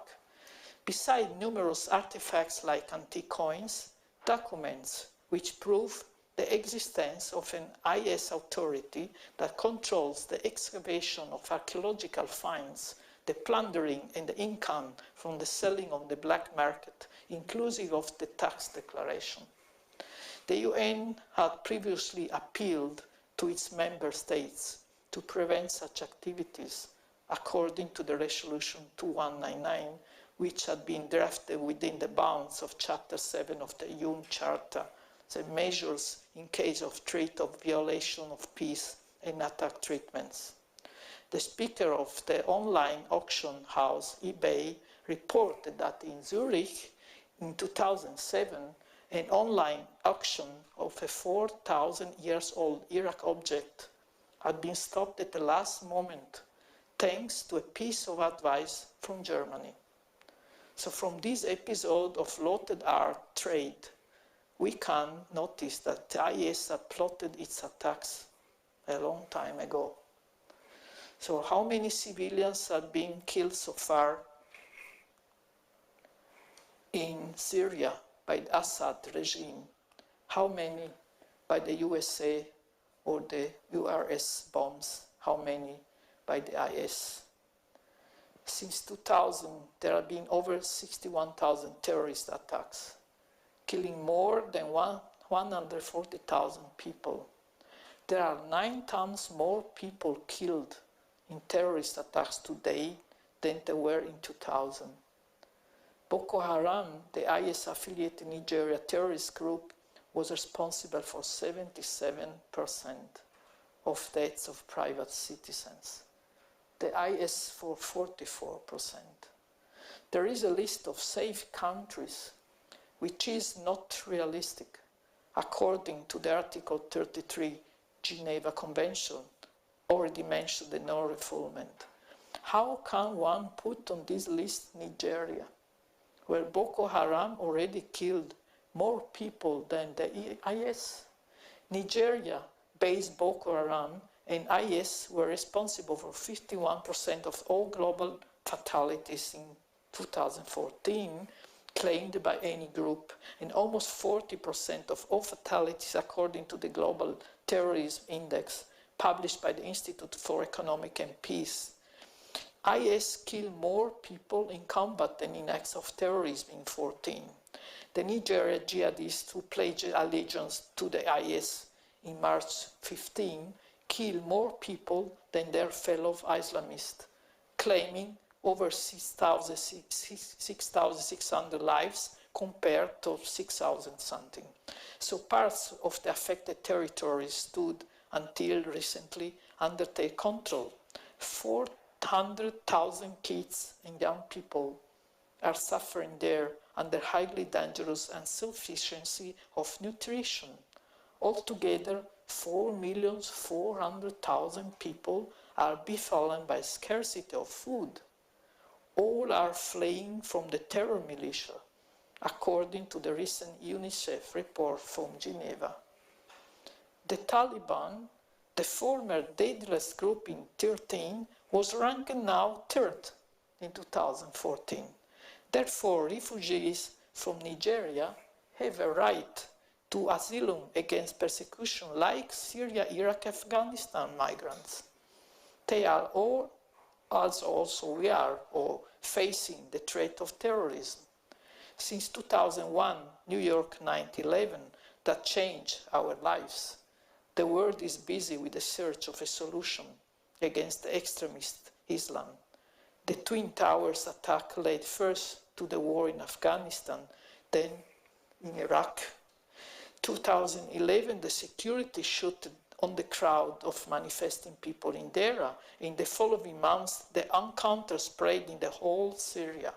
beside numerous artifacts like antique coins, documents which prove the existence of an IS authority that controls the excavation of archaeological finds, the plundering and the income from the selling on the black market, inclusive of the tax declaration. The UN had previously appealed to its member states to prevent such activities, according to the Resolution 2199, which had been drafted within the bounds of Chapter 7 of the UN Charter, the measures in case of threat of violation of peace and attack treatments. The speaker of the online auction house, eBay, reported that in Zurich, in 2007, an online auction of a 4,000-year-old Iraq object had been stopped at the last moment, thanks to a piece of advice from Germany. So from this episode of looted art trade, we can notice that the IS had plotted its attacks a long time ago. So how many civilians have been killed so far in Syria by the Assad regime? How many by the USA or the URS bombs? How many by the IS? Since 2000, there have been over 61,000 terrorist attacks, killing more than 140,000 people. There are 9 times more people killed in terrorist attacks today than there were in 2000. Boko Haram, the IS-affiliated Nigeria terrorist group, was responsible for 77% of deaths of private citizens. The IS for 44%. There is a list of safe countries which is not realistic, according to the Article 33 Geneva Convention, already mentioned the non-refoulement. How can one put on this list Nigeria, where Boko Haram already killed more people than the IS? Nigeria-based Boko Haram and IS were responsible for 51% of all global fatalities in 2014, claimed by any group, and almost 40% of all fatalities according to the Global Terrorism Index, published by the Institute for Economic and Peace. IS killed more people in combat than in acts of terrorism in 2014. The Nigeria jihadists who pledged allegiance to the IS in March 15 killed more people than their fellow Islamists, claiming over 6,600 lives compared to 6,000 something. So parts of the affected territories stood until recently under their control. 400,000 kids and young people are suffering there under highly dangerous insufficiency of nutrition. Altogether, 4,400,000 people are befallen by scarcity of food. All are fleeing from the terror militia, according to the recent UNICEF report from Geneva. The Taliban, the former deadliest group in 2013, was ranked now 3rd in 2014. Therefore, refugees from Nigeria have a right to asylum against persecution like Syria, Iraq, Afghanistan migrants. They are all, as also we are, all facing the threat of terrorism. Since 2001, New York 9/11, that changed our lives. The world is busy with the search of a solution against the extremist Islam. The Twin Towers attack led first to the war in Afghanistan, then in Iraq. 2011, the security shot on the crowd of manifesting people in Dera. In the following months, the encounter spread in the whole Syria.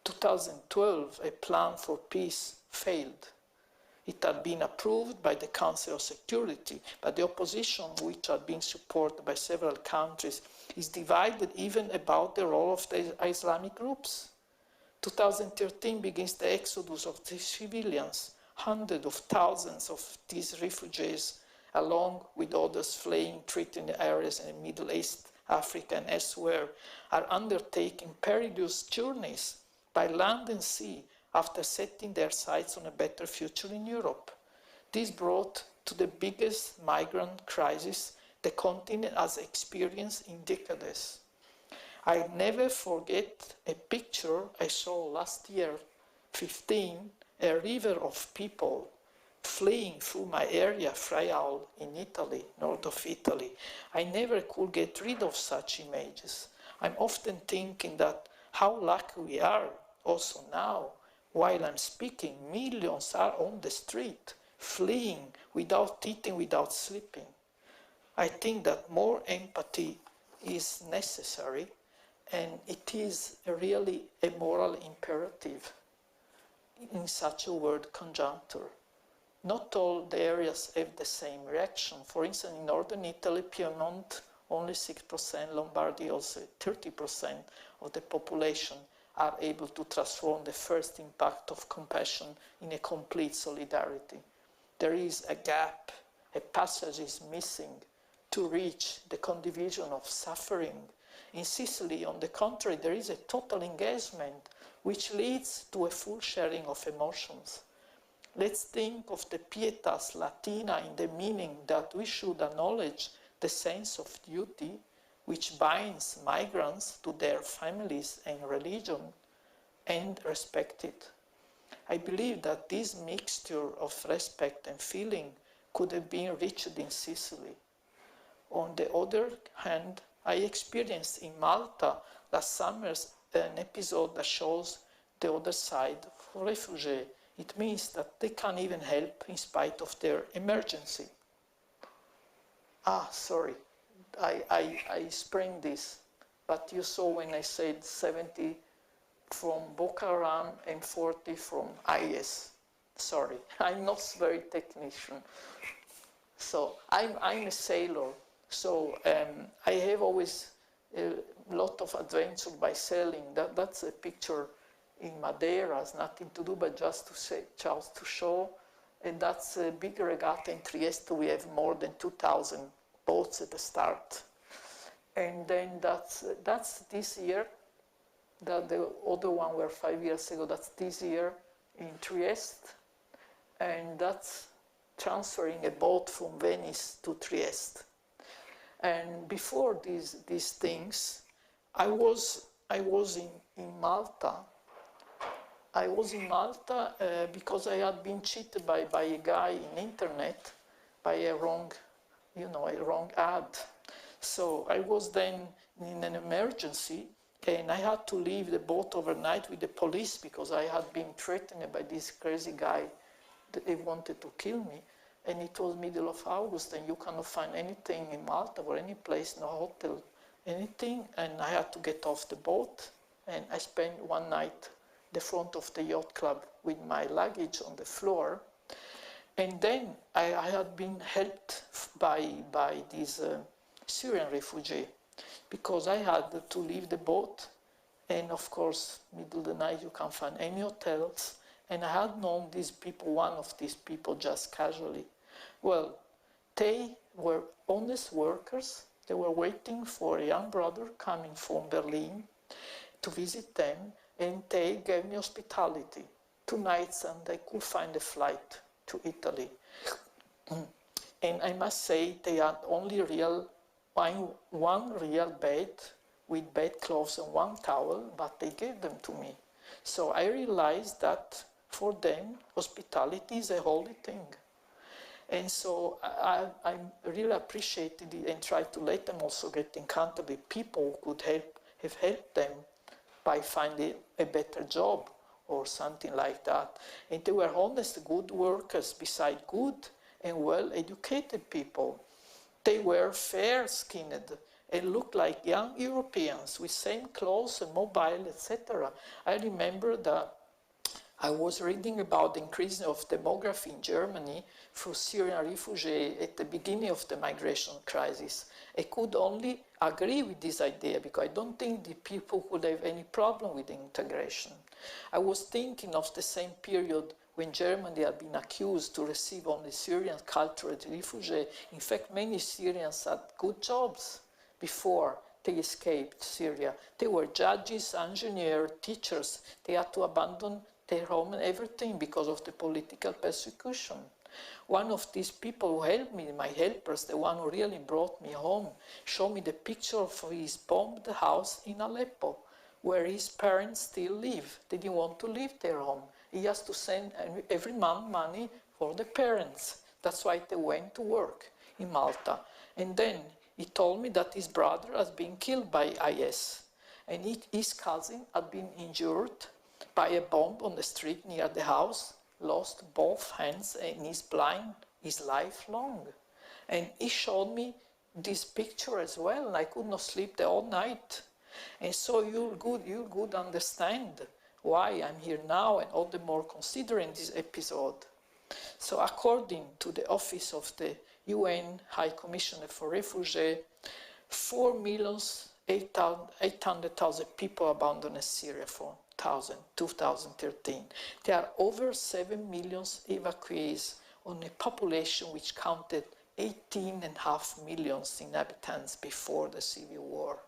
2012, a plan for peace failed. It had been approved by the Council of Security, but the opposition, which had been supported by several countries, is divided even about the role of the Islamic groups. 2013 begins the exodus of the civilians. Hundreds of thousands of these refugees, along with others fleeing threatened areas in the Middle East, Africa, and elsewhere, are undertaking perilous journeys by land and sea after setting their sights on a better future in Europe. This brought to the biggest migrant crisis the continent has experienced in decades. I never forget a picture I saw last year, 15, a river of people fleeing through my area, Friaul, in Italy, north of Italy. I never could get rid of such images. I'm often thinking that how lucky we are, also now, while I'm speaking, millions are on the street, fleeing without eating, without sleeping. I think that more empathy is necessary, and it is really a moral imperative in such a world conjuncture. Not all the areas have the same reaction. For instance, in northern Italy, Piedmont, only 6%, Lombardy also 30% of the population are able to transform the first impact of compassion in a complete solidarity. There is a gap, a passage is missing to reach the condivision of suffering. In Sicily, on the contrary, there is a total engagement which leads to a full sharing of emotions. Let's think of the pietas latina in the meaning that we should acknowledge the sense of duty which binds migrants to their families and religion, and respect it. I believe that this mixture of respect and feeling could have been reached in Sicily. On the other hand, I experienced in Malta last summer an episode that shows the other side for refugees. It means that they can't even help in spite of their emergency. Sorry, I sprained this, but you saw when I said 70 from Boko Haram and 40 from IS. Sorry, I'm not very technician. So I'm a sailor, so I have always a lot of adventure by sailing. That's a picture in Madeira, has nothing to do but just to show. And that's a big regatta in Trieste. We have more than 2,000 boats at the start. And then that's this year. The other one were 5 years ago. That's this year in Trieste. And that's transferring a boat from Venice to Trieste. And before these things, I was in Malta. I was in Malta because I had been cheated by a guy in internet by a wrong ad. So I was then in an emergency, and I had to leave the boat overnight with the police because I had been threatened by this crazy guy that he wanted to kill me. And it was middle of August, and you cannot find anything in Malta or any place, no hotel, anything. And I had to get off the boat, and I spent one night the front of the yacht club with my luggage on the floor. And then I had been helped by this Syrian refugee, because I had to leave the boat, and of course, middle of the night you can't find any hotels, and I had known these people, one of these people, just casually. Well, they were honest workers. They were waiting for a young brother coming from Berlin to visit them, and they gave me hospitality 2 nights, and I could find a flight to Italy. And I must say, they had only one real bed with bedclothes and one towel, but they gave them to me. So I realized that for them, hospitality is a holy thing. And so I really appreciated it and tried to let them also get in contact with people who could have helped them by finding a better job or something like that. And they were honest, good workers, beside good and well-educated people. They were fair-skinned, and looked like young Europeans with same clothes and mobile, etc. I remember that I was reading about the increase of demography in Germany through Syrian refugees at the beginning of the migration crisis. I could only agree with this idea because I don't think the people would have any problem with integration. I was thinking of the same period when Germany had been accused to receive only Syrian cultural refugees. In fact, many Syrians had good jobs before they escaped Syria. They were judges, engineers, teachers. They had to abandon their home and everything because of the political persecution. One of these people who helped me, my helpers, the one who really brought me home, showed me the picture of his bombed house in Aleppo, where his parents still live. They didn't want to leave their home. He has to send every month money for the parents. That's why they went to work in Malta. And then he told me that his brother has been killed by IS, and his cousin had been injured by a bomb on the street near the house, lost both hands, and is blind his life long. And he showed me this picture as well, and I could not sleep the whole night. And so you'll good understand why I'm here now, and all the more considering this episode. So according to the Office of the UN High Commissioner for Refugees, 4,800,000 people abandoned Syria for 2013. There are over 7 million evacuees on a population which counted 18.5 million inhabitants before the civil war.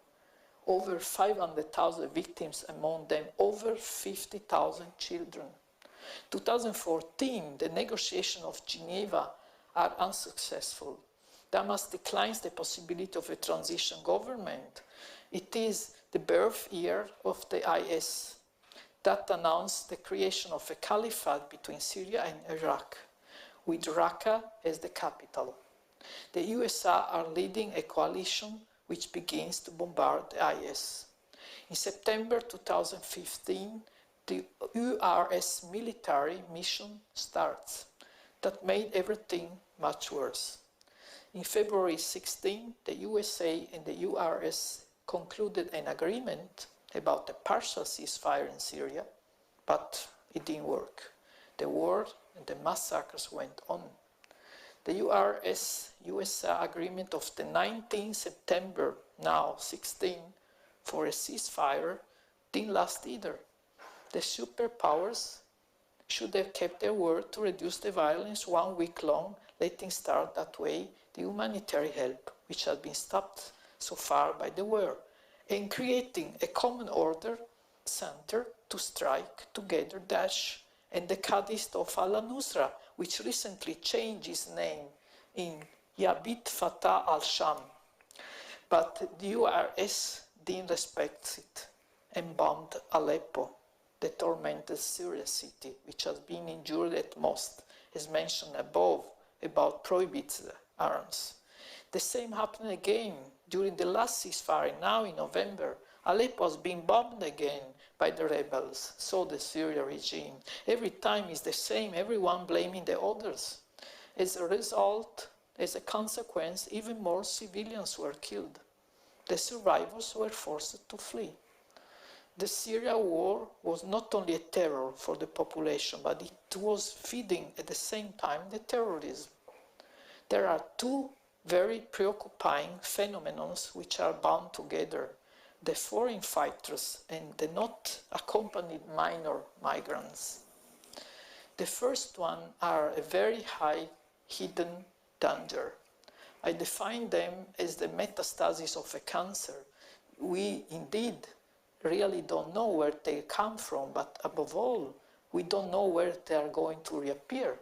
Over 500,000 victims, among them over 50,000 children. 2014, the negotiations of Geneva are unsuccessful. Damas declines the possibility of a transition government. It is the birth year of the IS that announced the creation of a caliphate between Syria and Iraq, with Raqqa as the capital. The USA are leading a coalition which begins to bombard the IS. In September 2015, the URS military mission starts. That made everything much worse. In February 16, the USA and the URS concluded an agreement about a partial ceasefire in Syria, but it didn't work. The war and the massacres went on. The URS-USA agreement of the 19th September, now 16, for a ceasefire didn't last either. The superpowers should have kept their word to reduce the violence 1 week long, letting start that way the humanitarian help, which had been stopped so far by the war, and creating a common order center to strike together Daesh and the Qadist of al-Nusra, which recently changed its name in Yabit Fatah al-Sham. But the URS didn't respect it and bombed Aleppo, the tormented Syrian city, which has been injured at most, as mentioned above, about prohibited arms. The same happened again during the last ceasefire, now in November. Aleppo has been bombed again by the rebels, so the Syrian regime. Every time it's the same, everyone blaming the others. As a result, as a consequence, even more civilians were killed. The survivors were forced to flee. The Syria war was not only a terror for the population, but it was feeding at the same time the terrorism. There are two very preoccupying phenomena which are bound together: the foreign fighters and the not accompanied minor migrants. The first one are a very high hidden danger. I define them as the metastasis of a cancer. We indeed really don't know where they come from, but above all, we don't know where they are going to reappear.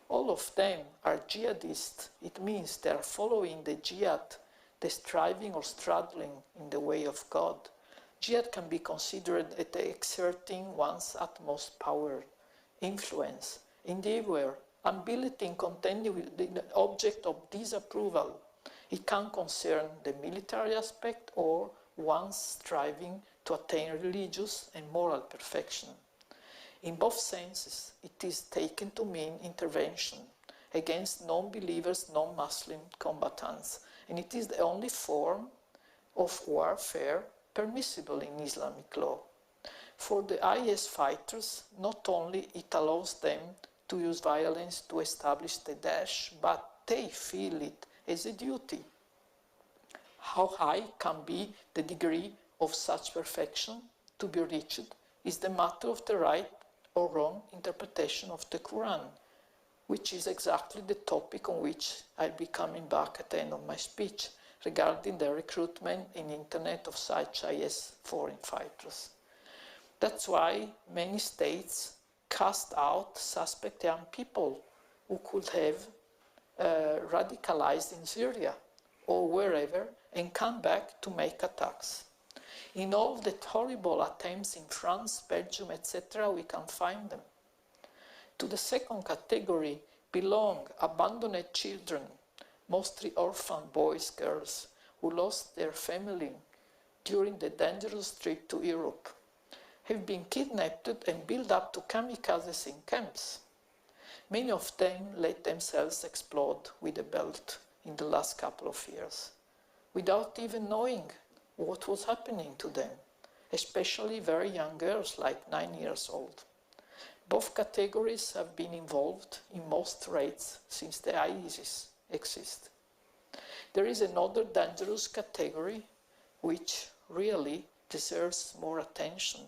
All of them are jihadists. It means they are following the jihad, the striving or struggling in the way of God. Jihad can be considered as exerting one's utmost power, influence, endeavor, ability in contending with the object of disapproval. It can concern the military aspect or one's striving to attain religious and moral perfection. In both senses, it is taken to mean intervention against non-believers, non-Muslim combatants, and it is the only form of warfare permissible in Islamic law. For the IS fighters, not only it allows them to use violence to establish the Daesh, but they feel it as a duty. How high can be the degree of such perfection to be reached is the matter of the right or wrong interpretation of the Quran, which is exactly the topic on which I'll be coming back at the end of my speech regarding the recruitment in internet of such IS foreign fighters. That's why many states cast out suspect young people who could have radicalized in Syria or wherever and come back to make attacks. In all the horrible attempts in France, Belgium, etc., we can find them. To the second category belong abandoned children, mostly orphan boys, girls, who lost their family during the dangerous trip to Europe, have been kidnapped and built up to kamikazes in camps. Many of them let themselves explode with a belt in the last couple of years, without even knowing what was happening to them, especially very young girls like 9 years old. Both categories have been involved in most raids since the ISIS exist. There is another dangerous category which really deserves more attention.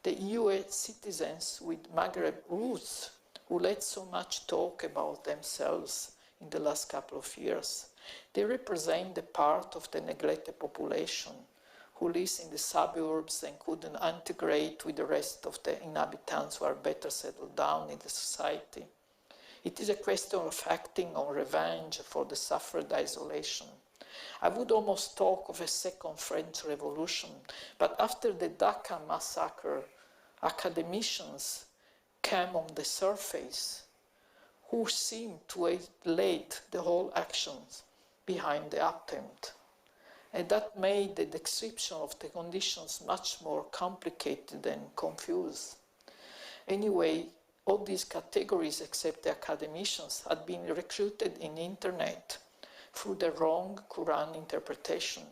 The EU citizens with Maghreb roots who let so much talk about themselves in the last couple of years. They represent the part of the neglected population who lives in the suburbs and couldn't integrate with the rest of the inhabitants who are better settled down in the society. It is a question of acting on revenge for the suffered isolation. I would almost talk of a second French Revolution, but after the Dhaka massacre, academicians came on the surface who seemed to have laid the whole actions behind the attempt. And that made the description of the conditions much more complicated and confused. Anyway, all these categories, except the academicians, had been recruited in internet through the wrong Quran interpretation.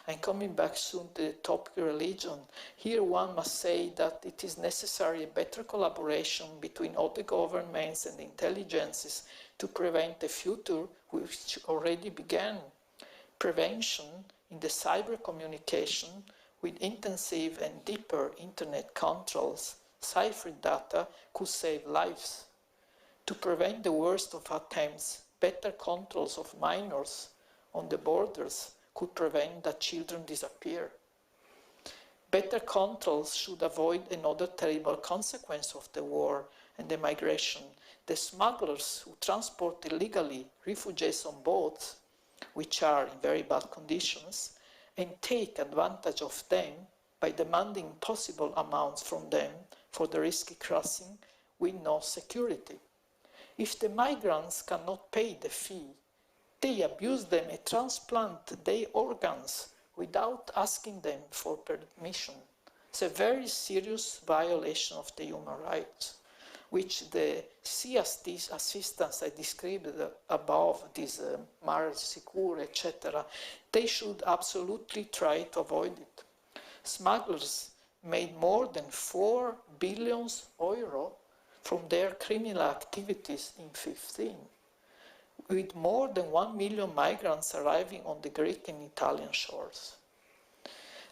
I'm coming back soon to the topic religion. Here one must say that it is necessary a better collaboration between all the governments and intelligences to prevent a future which already began. Prevention in the cyber communication with intensive and deeper internet controls, ciphered data could save lives. To prevent the worst of attempts, better controls of minors on the borders could prevent that children disappear. Better controls should avoid another terrible consequence of the war and the migration. The smugglers who transport illegally refugees on boats, which are in very bad conditions, and take advantage of them by demanding possible amounts from them for the risky crossing with no security. If the migrants cannot pay the fee, they abuse them and transplant their organs without asking them for permission. It's a very serious violation of the human rights, which the CST assistants I described above, these marriage secure, etc., they should absolutely try to avoid it. Smugglers made more than 4 billion euro from their criminal activities in 2015, with more than 1 million migrants arriving on the Greek and Italian shores.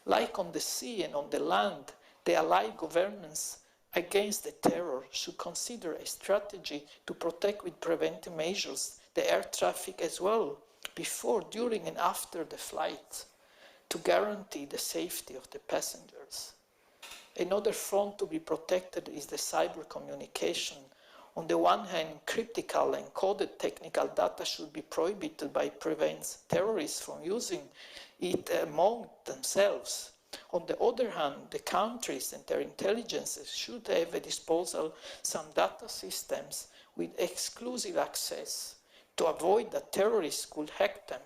Like on the sea and on the land, the allied governments against the terror should consider a strategy to protect with preventive measures the air traffic as well, before, during and after the flight, to guarantee the safety of the passengers. Another front to be protected is the cyber communication. On the one hand, cryptical and coded technical data should be prohibited by prevents terrorists from using it among themselves. On the other hand, the countries and their intelligences should have at disposal some data systems with exclusive access to avoid that terrorists could hack them.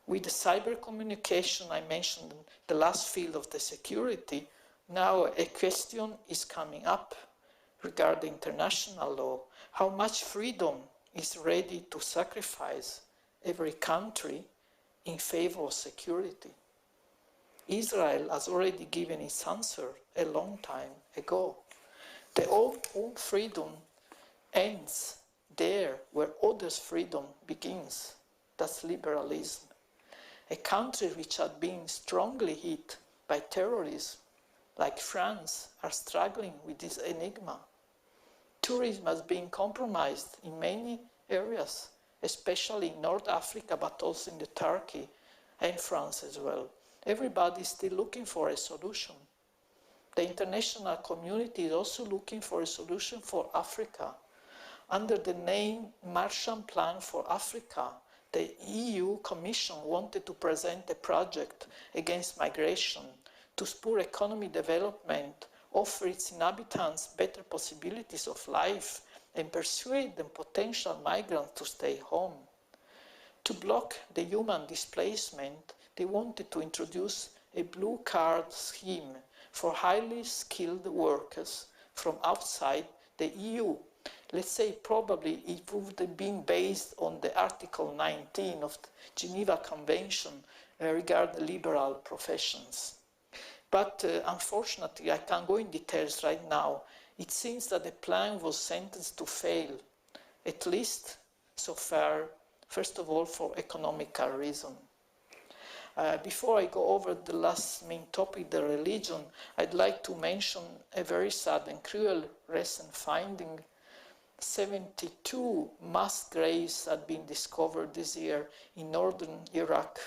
With the cyber communication, I mentioned the last field of the security. Now a question is coming up regarding international law. How much freedom is ready to sacrifice every country in favor of security. Israel has already given its answer a long time ago. The old freedom ends there where others' freedom begins. That's liberalism. A country which had been strongly hit by terrorism, like France, are struggling with this enigma. Tourism has been compromised in many areas, especially in North Africa, but also in the Turkey and France as well. Everybody is still looking for a solution. The international community is also looking for a solution for Africa. Under the name Marshall Plan for Africa, the EU Commission wanted to present a project against migration to spur economic development, offer its inhabitants better possibilities of life, and persuade the potential migrants to stay home. To block the human displacement, they wanted to introduce a blue card scheme for highly skilled workers from outside the EU. Let's say probably it would have been based on the Article 19 of the Geneva Convention regarding liberal professions. But unfortunately, I can't go in details right now. It seems that the plan was sentenced to fail, at least so far, first of all, for economical reasons. Before I go over the last main topic, the religion, I'd like to mention a very sad and cruel recent finding. 72 mass graves had been discovered this year in northern Iraq,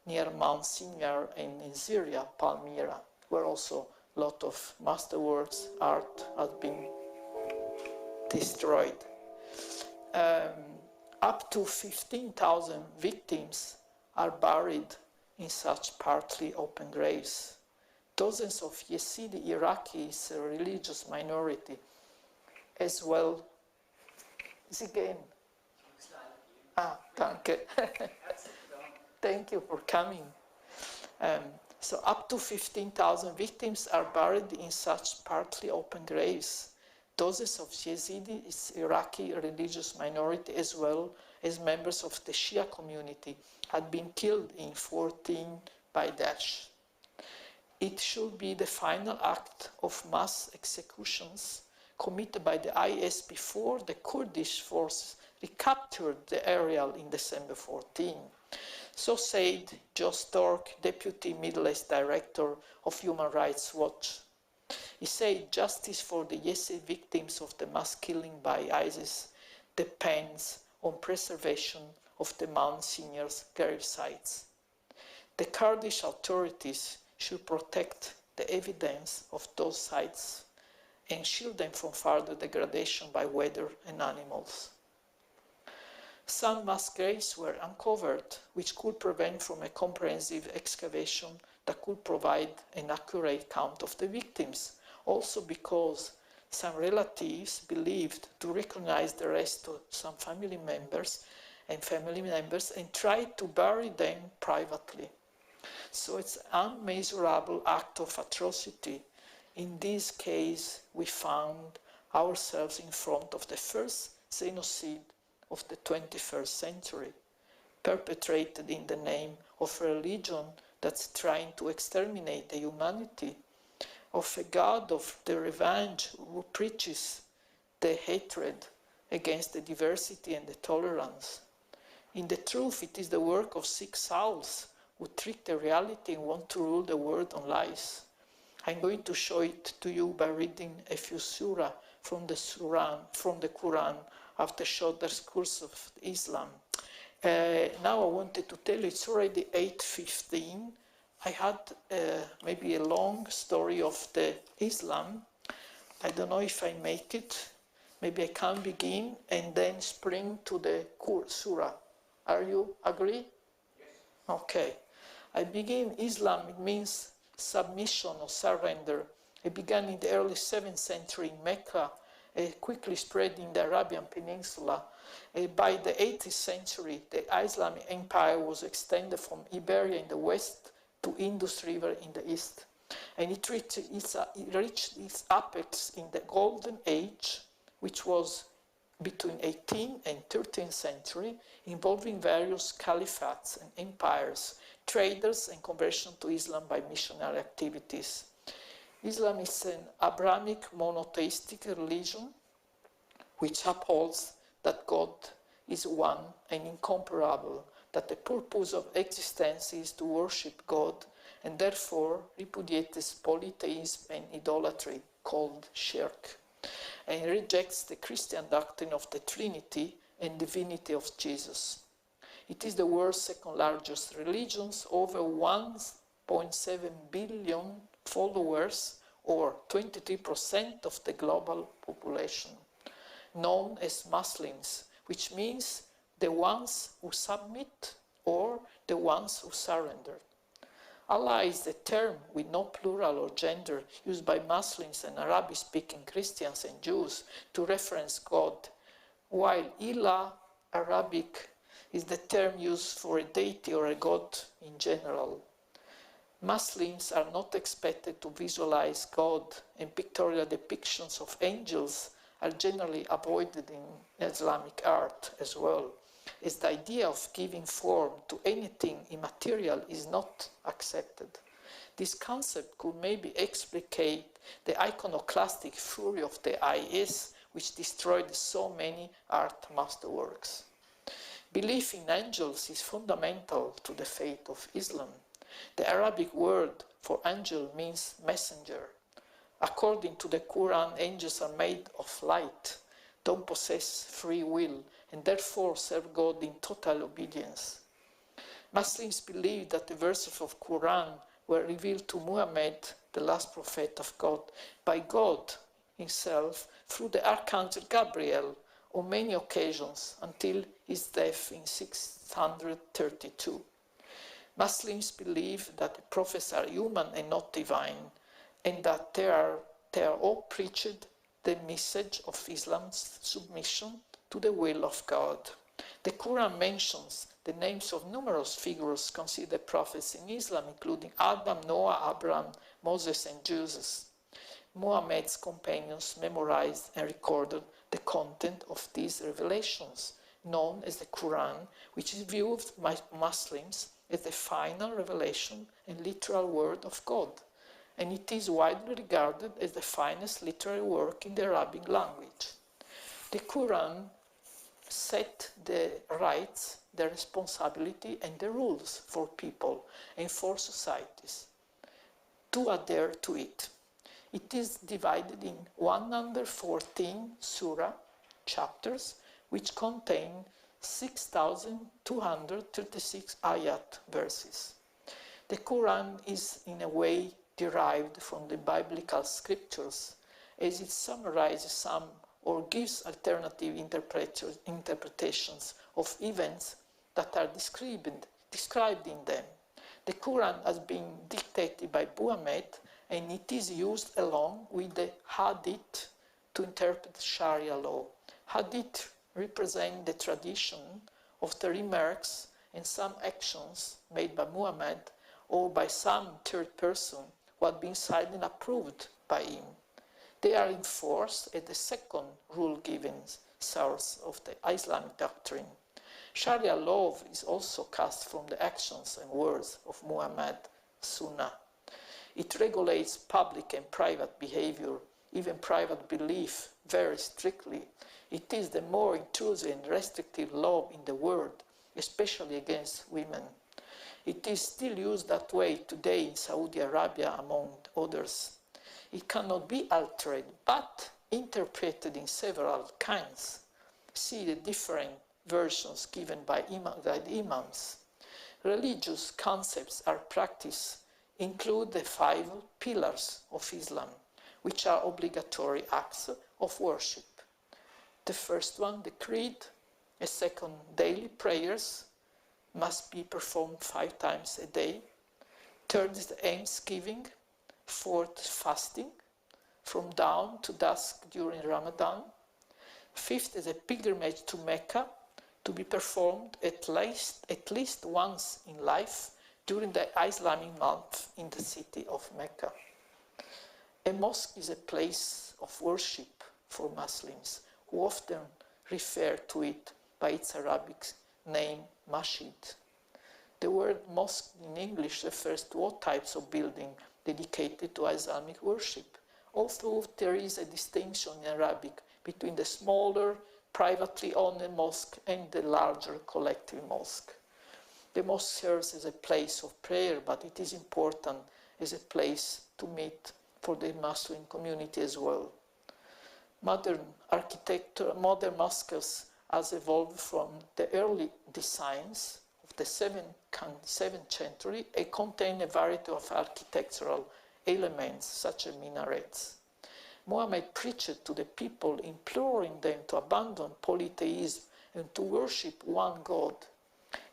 near Mount Sinjar, and in Syria, Palmyra, where also a lot of masterworks, art has been destroyed. Up to 15,000 victims are buried in such partly open graves. Dozens of Yazidi Iraqis, a religious minority, as well. Is again. Danke. Thank you for coming. So up to 15,000 victims are buried in such partly open graves. Dozens of Yazidi Iraqi religious minority, as well as members of the Shia community, had been killed in 2014 by Daesh. It should be the final act of mass executions committed by the IS before the Kurdish forces recaptured the area in December 14. So said Joe Stork, Deputy Middle East Director of Human Rights Watch. He said justice for the Yazidi victims of the mass killing by ISIS depends on preservation of the Mount Sinjar's grave sites. The Kurdish authorities should protect the evidence of those sites and shield them from further degradation by weather and animals. Some mass graves were uncovered, which could prevent from a comprehensive excavation that could provide an accurate count of the victims, also because some relatives believed to recognize the rest of some family members and tried to bury them privately. So it's an unmeasurable act of atrocity. In this case, we found ourselves in front of the first genocide of the 21st century, perpetrated in the name of a religion that's trying to exterminate the humanity, of a God of the revenge who preaches the hatred against the diversity and the tolerance. In the truth, it is the work of sick souls who trick the reality and want to rule the world on lies. I'm going to show it to you by reading a few surah from the Quran after short discourse of Islam. Now I wanted to tell you, it's already 8:15. I had maybe a long story of the Islam. I don't know if I make it. Maybe I can begin and then spring to the surah. Are you agree? Yes. Okay. I begin Islam, it means submission or surrender. It began in the early 7th century in Mecca, quickly spread in the Arabian Peninsula. By the 18th century, the Islamic Empire was extended from Iberia in the west to Indus River in the east. And it reached its apex in the Golden Age, which was between 18th and 13th century, involving various caliphates and empires, traders, and conversion to Islam by missionary activities. Islam is an Abrahamic monotheistic religion which upholds that God is one and incomparable, that the purpose of existence is to worship God, and therefore repudiates polytheism and idolatry, called shirk, and rejects the Christian doctrine of the Trinity and divinity of Jesus. It is the world's second largest religion, over 1.7 billion followers, or 23% of the global population, known as Muslims, which means the ones who submit or the ones who surrender. Allah is the term with no plural or gender used by Muslims and Arabic-speaking Christians and Jews to reference God, while Ilah, Arabic, is the term used for a deity or a god in general. Muslims are not expected to visualize God, and pictorial depictions of angels are generally avoided in Islamic art as well, as the idea of giving form to anything immaterial is not accepted. This concept could maybe explicate the iconoclastic fury of the IS, which destroyed so many art masterworks. Belief in angels is fundamental to the faith of Islam. The Arabic word for angel means messenger. According to the Quran, angels are made of light, don't possess free will, and therefore serve God in total obedience. Muslims believe that the verses of Quran were revealed to Muhammad, the last prophet of God, by God himself through the Archangel Gabriel on many occasions until his death in 632. Muslims believe that the prophets are human and not divine, and that they are all preached the message of Islam's submission to the will of God. The Quran mentions the names of numerous figures considered prophets in Islam, including Adam, Noah, Abraham, Moses, and Jesus. Muhammad's companions memorized and recorded the content of these revelations, known as the Quran, which is viewed by Muslims as the final revelation and literal word of God, and it is widely regarded as the finest literary work in the Arabic language. The Quran set the rights, the responsibility, and the rules for people and for societies to adhere to it. It is divided in 114 surah chapters, which contain 6,236 ayat verses. The Quran is in a way derived from the biblical scriptures, as it summarizes some or gives alternative interpretations of events that are described in them. The Quran has been dictated by Muhammad, and it is used along with the Hadith to interpret Sharia law. Hadith represent the tradition of the remarks and some actions made by Muhammad or by some third person who had been cited and approved by him. They are enforced as the second rule-giving source of the Islamic doctrine. Sharia law is also cast from the actions and words of Muhammad, Sunnah. It regulates public and private behavior, even private belief, very strictly. It is the more intrusive and restrictive law in the world, especially against women. It is still used that way today in Saudi Arabia, among others. It cannot be altered, but interpreted in several kinds. See the different versions given by the imams. Religious concepts or practice include the 5 pillars of Islam, which are obligatory acts of worship. The first one, the creed. A second, daily prayers must be performed 5 times a day. Third is the almsgiving. Fourth, fasting from dawn to dusk during Ramadan. Fifth is a pilgrimage to Mecca to be performed at least once in life during the Islamic month in the city of Mecca. A mosque is a place of worship for Muslims who often refer to it by its Arabic name, masjid. The word mosque in English refers to all types of building dedicated to Islamic worship, although there is a distinction in Arabic between the smaller, privately owned mosque and the larger collective mosque. The mosque serves as a place of prayer, but it is important as a place to meet for the Muslim community as well. Modern architecture, modern mosques has evolved from the early designs of the 7th century and contain a variety of architectural elements such as minarets. Muhammad preached to the people, imploring them to abandon polytheism and to worship one God.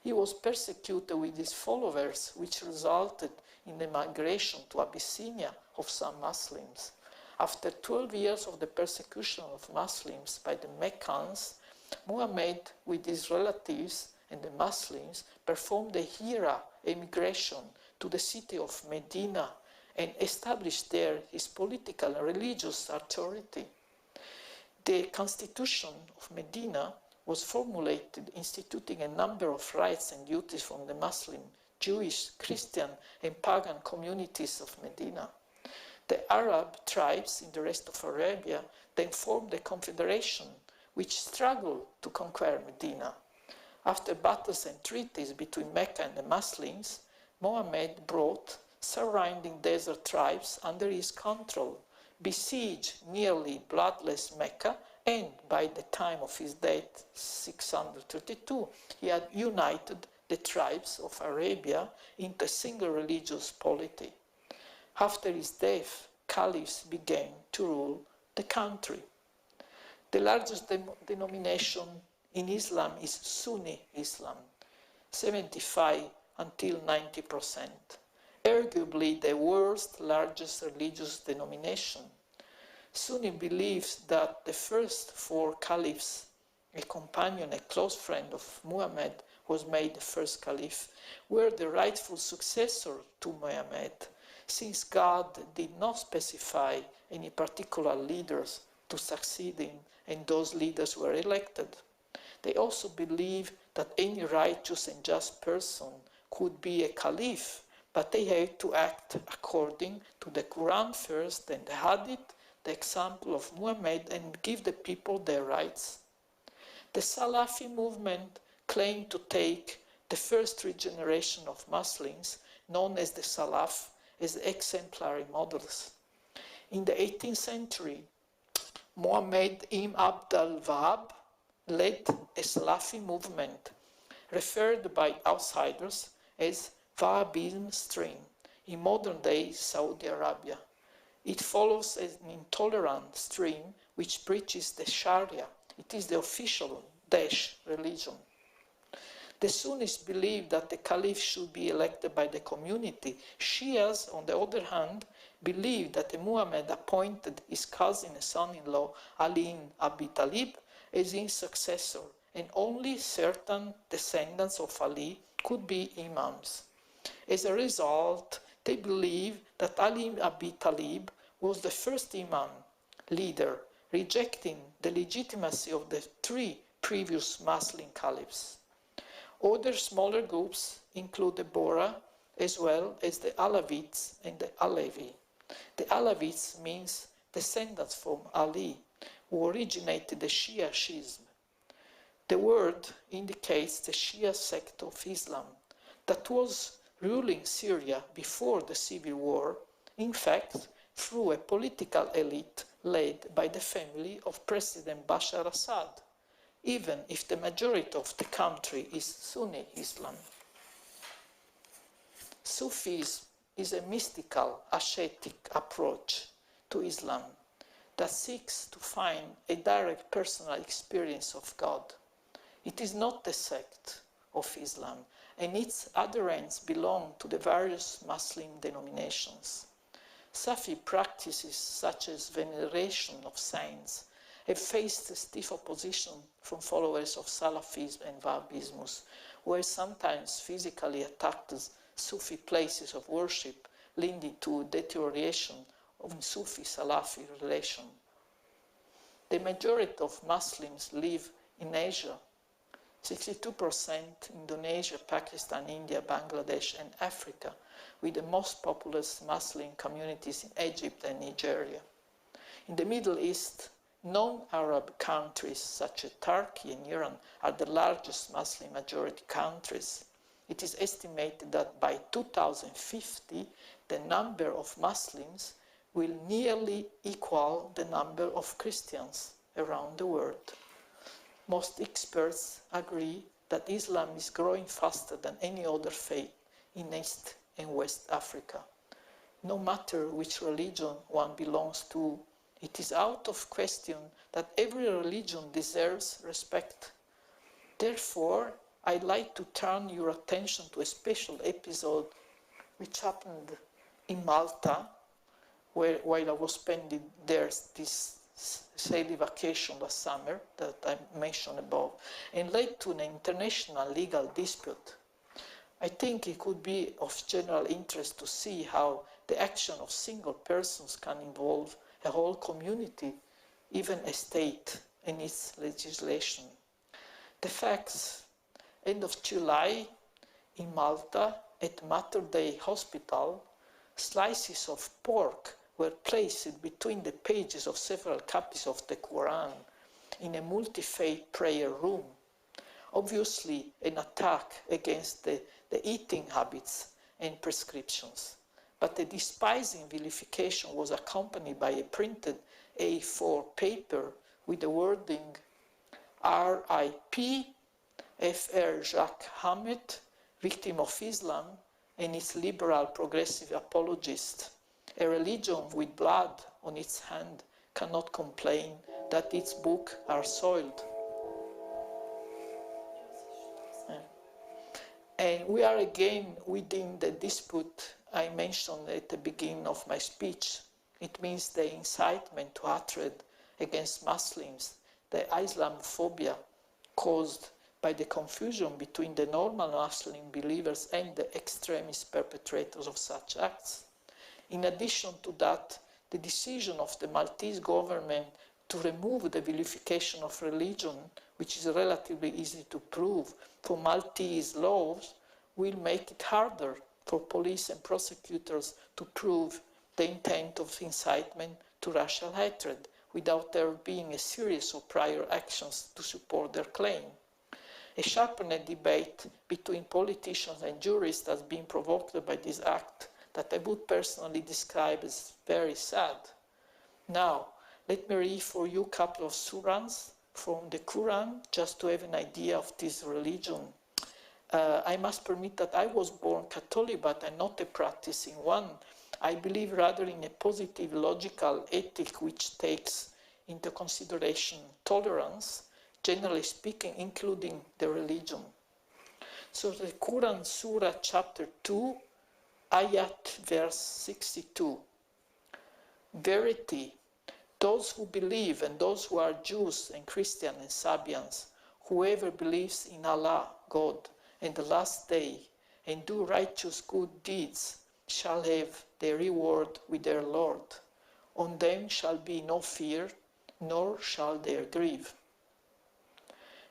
He was persecuted with his followers, which resulted in the migration to Abyssinia of some Muslims. After 12 years of the persecution of Muslims by the Meccans, Muhammad, with his relatives and the Muslims, performed a Hijra emigration to the city of Medina and established there his political and religious authority. The constitution of Medina was formulated, instituting a number of rights and duties from the Muslim, Jewish, Christian, and pagan communities of Medina. The Arab tribes in the rest of Arabia then formed a confederation which struggled to conquer Medina. After battles and treaties between Mecca and the Muslims, Muhammad brought surrounding desert tribes under his control, besieged nearly bloodless Mecca, and by the time of his death, 632, he had united the tribes of Arabia into a single religious polity. After his death, caliphs began to rule the country. The largest denomination in Islam is Sunni Islam, 75 until 90%, arguably the world's largest religious denomination. Sunni believes that the first 4 caliphs, a companion, a close friend of Muhammad, was made the first caliph, were the rightful successor to Muhammad, since God did not specify any particular leaders to succeed him, and those leaders were elected. They also believe that any righteous and just person could be a caliph, but they had to act according to the Quran first, then the Hadith, the example of Muhammad, and give the people their rights. The Salafi movement claimed to take the first 3 generations of Muslims, known as the Salaf, as exemplary models. In the 18th century, Muhammad ibn Abd al-Wahhab led a Salafi movement, referred by outsiders as Wahhabism stream, in modern-day Saudi Arabia. It follows an intolerant stream which preaches the Sharia. It is the official Daesh religion. The Sunnis believe that the caliph should be elected by the community. Shias, on the other hand, believe that Muhammad appointed his cousin and son-in-law Ali ibn Abi Talib as his successor, and only certain descendants of Ali could be imams. As a result, they believe that Ali ibn Abi Talib was the first imam, leader, rejecting the legitimacy of the 3 previous Muslim caliphs. Other smaller groups include the Bora, as well as the Alawites and the Alevi. The Alawites means descendants from Ali, who originated the Shia schism. The word indicates the Shia sect of Islam that was ruling Syria before the civil war, in fact, through a political elite led by the family of President Bashar Assad, even if the majority of the country is Sunni Islam. Sufism is a mystical, ascetic approach to Islam that seeks to find a direct personal experience of God. It is not the sect of Islam, and its adherents belong to the various Muslim denominations. Sufi practices such as veneration of saints have faced stiff opposition from followers of Salafism and Wahhabism, who have sometimes physically attacked Sufi places of worship, leading to deterioration of Sufi-Salafi relation. The majority of Muslims live in Asia. 62% Indonesia, Pakistan, India, Bangladesh, and Africa, with the most populous Muslim communities in Egypt and Nigeria. In the Middle East, non-Arab countries such as Turkey and Iran are the largest Muslim majority countries. It is estimated that by 2050, the number of Muslims will nearly equal the number of Christians around the world. Most experts agree that Islam is growing faster than any other faith in East and West Africa. No matter which religion one belongs to, it is out of question that every religion deserves respect. Therefore, I'd like to turn your attention to a special episode which happened in Malta, while I was spending there this saily vacation last summer that I mentioned above, and led to an international legal dispute. I think it could be of general interest to see how the action of single persons can involve a whole community, even a state and its legislation. The facts: end of July in Malta at Mater Dei Hospital, slices of pork were placed between the pages of several copies of the Quran in a multi-faith prayer room. Obviously an attack against the eating habits and prescriptions. But the despising vilification was accompanied by a printed A4 paper with the wording R.I.P. Fr. Jacques Hamed, victim of Islam and its liberal progressive apologist. A religion with blood on its hand cannot complain that its books are soiled. And we are again within the dispute I mentioned at the beginning of my speech. It means the incitement to hatred against Muslims, the Islamophobia caused by the confusion between the normal Muslim believers and the extremist perpetrators of such acts. In addition to that, the decision of the Maltese government to remove the vilification of religion, which is relatively easy to prove for Maltese laws, will make it harder for police and prosecutors to prove the intent of incitement to racial hatred without there being a series of prior actions to support their claim. A sharpened debate between politicians and jurists has been provoked by this act that I would personally describe as very sad. Now, let me read for you a couple of surahs from the Quran, just to have an idea of this religion. I must permit that I was born Catholic, but I'm not a practicing one. I believe rather in a positive, logical ethic which takes into consideration tolerance, generally speaking, including the religion. So the Quran Surah chapter 2, Ayat verse 62. Verity, those who believe and those who are Jews and Christians and Sabians, whoever believes in Allah, God, and the last day, and do righteous good deeds, shall have their reward with their Lord. On them shall be no fear, nor shall they grieve.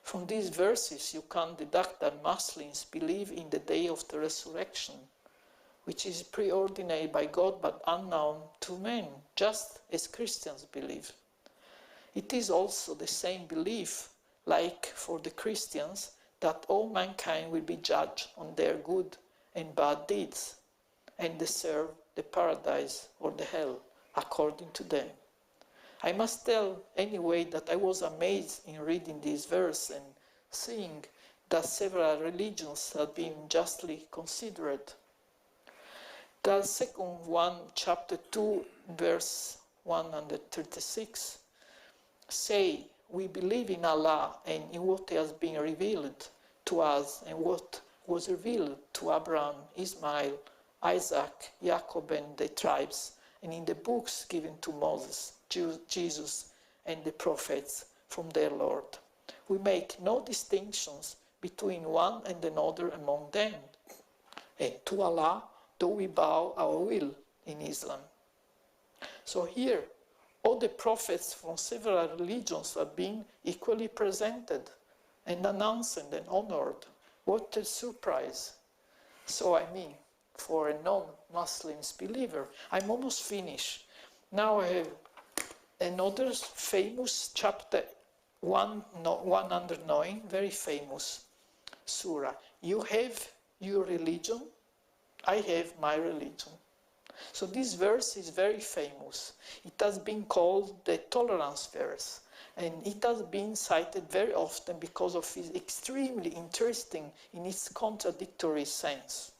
From these verses you can deduct that Muslims believe in the day of the resurrection, which is preordained by God but unknown to men, just as Christians believe. It is also the same belief, like for the Christians, that all mankind will be judged on their good and bad deeds and deserve the paradise or the hell according to them. I must tell anyway that I was amazed in reading this verse and seeing that several religions have been justly considered. The second one, chapter 2, verse 136, say, we believe in Allah and in what has been revealed to us and what was revealed to Abraham, Ismail, Isaac, Jacob and the tribes, and in the books given to Moses, Jesus and the prophets from their Lord. We make no distinctions between one and another among them. And to Allah do we bow our will in Islam. So here, all the prophets from several religions have been equally presented, and announced and honored. What a surprise. So I mean, for a non-Muslim believer, I'm almost finished. Now I have another famous chapter, 109, very famous surah. You have your religion, I have my religion. So this verse is very famous. It has been called the tolerance verse, and it has been cited very often because of its extremely interesting in its contradictory sense.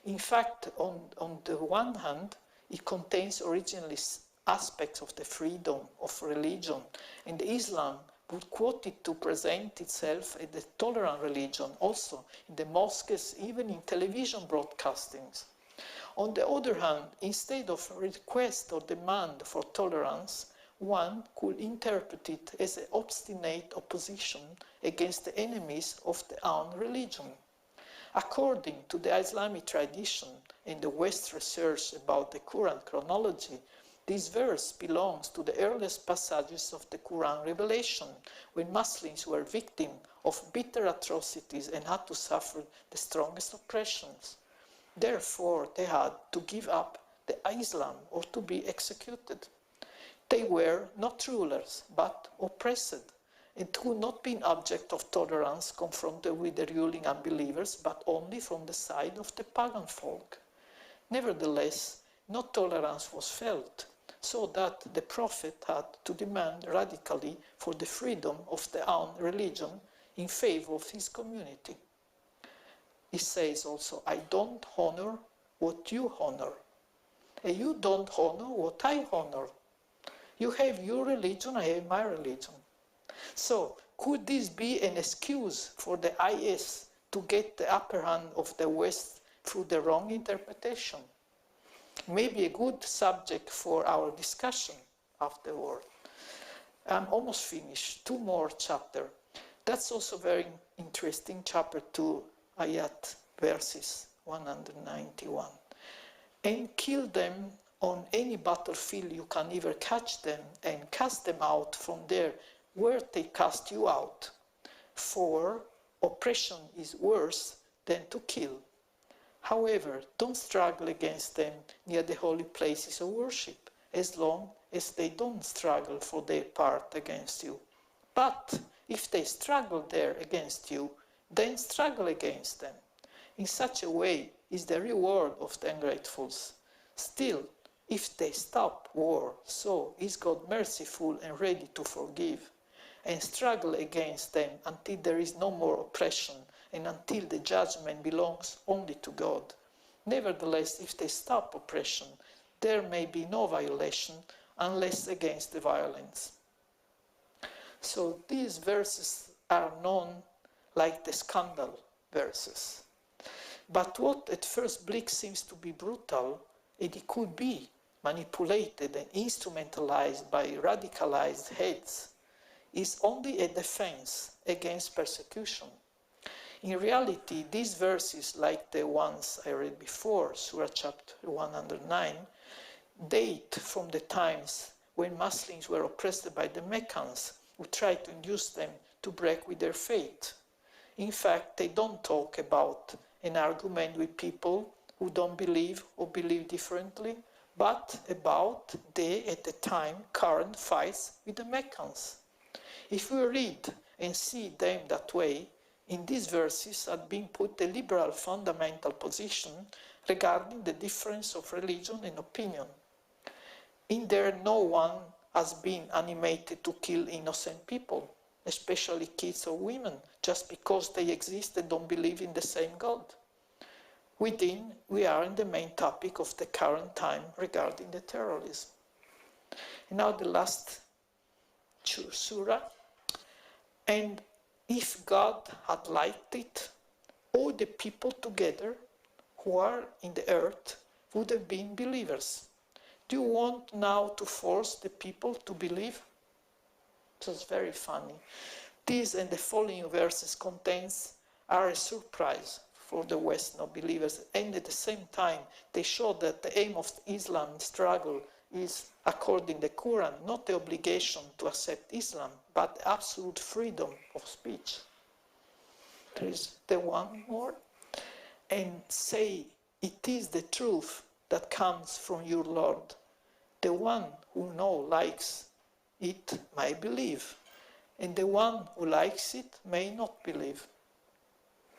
In fact, on the one hand, it contains originally aspects of the freedom of religion, and Islam would quote it to present itself as a tolerant religion, also in the mosques, even in television broadcastings. On the other hand, instead of a request or demand for tolerance, one could interpret it as an obstinate opposition against the enemies of their own religion. According to the Islamic tradition and the West research about the Quran chronology, this verse belongs to the earliest passages of the Quran revelation, when Muslims were victims of bitter atrocities and had to suffer the strongest oppressions. Therefore, they had to give up the Islam or to be executed. They were not rulers, but oppressed, and could not be an object of tolerance confronted with the ruling unbelievers, but only from the side of the pagan folk. Nevertheless, no tolerance was felt, so that the Prophet had to demand radically for the freedom of their own religion in favor of his community. He says also, I don't honor what you honor, and you don't honor what I honor. You have your religion, I have my religion. So, could this be an excuse for the IS to get the upper hand of the West through the wrong interpretation? Maybe a good subject for our discussion afterward. I'm almost finished. 2 more chapters. That's also very interesting, chapter 2, ayat verses 191. And kill them on any battlefield you can either catch them and cast them out from there where they cast you out. For oppression is worse than to kill. However, don't struggle against them near the holy places of worship, as long as they don't struggle for their part against you. But if they struggle there against you, then struggle against them. In such a way is the reward of the ungratefuls. Still, if they stop war, so is God merciful and ready to forgive, and struggle against them until there is no more oppression, and until the judgment belongs only to God. Nevertheless, if they stop oppression, there may be no violation unless against the violence. So these verses are known like the scandal verses. But what at first blik seems to be brutal, and it could be manipulated and instrumentalized by radicalized heads, is only a defense against persecution. In reality, these verses, like the ones I read before, Surah chapter 109, date from the times when Muslims were oppressed by the Meccans, who tried to induce them to break with their faith. In fact, they don't talk about an argument with people who don't believe or believe differently, but about the, at the time, current fights with the Meccans. If we read and see them that way, in these verses had been put a liberal fundamental position regarding the difference of religion and opinion. In there, no one has been animated to kill innocent people, especially kids or women, just because they exist and don't believe in the same God. Within, we are in the main topic of the current time regarding the terrorism. And now the last surah. And if God had liked it, all the people together who are in the earth would have been believers. Do you want now to force the people to believe? So it's very funny. These and the following verses are a surprise for the West non-believers, and at the same time they show that the aim of Islam struggle is, according to the Quran, not the obligation to accept Islam, but absolute freedom of speech. there is the one more, and say, it is the truth that comes from your Lord. The one who likes it may believe, and the one who likes it may not believe.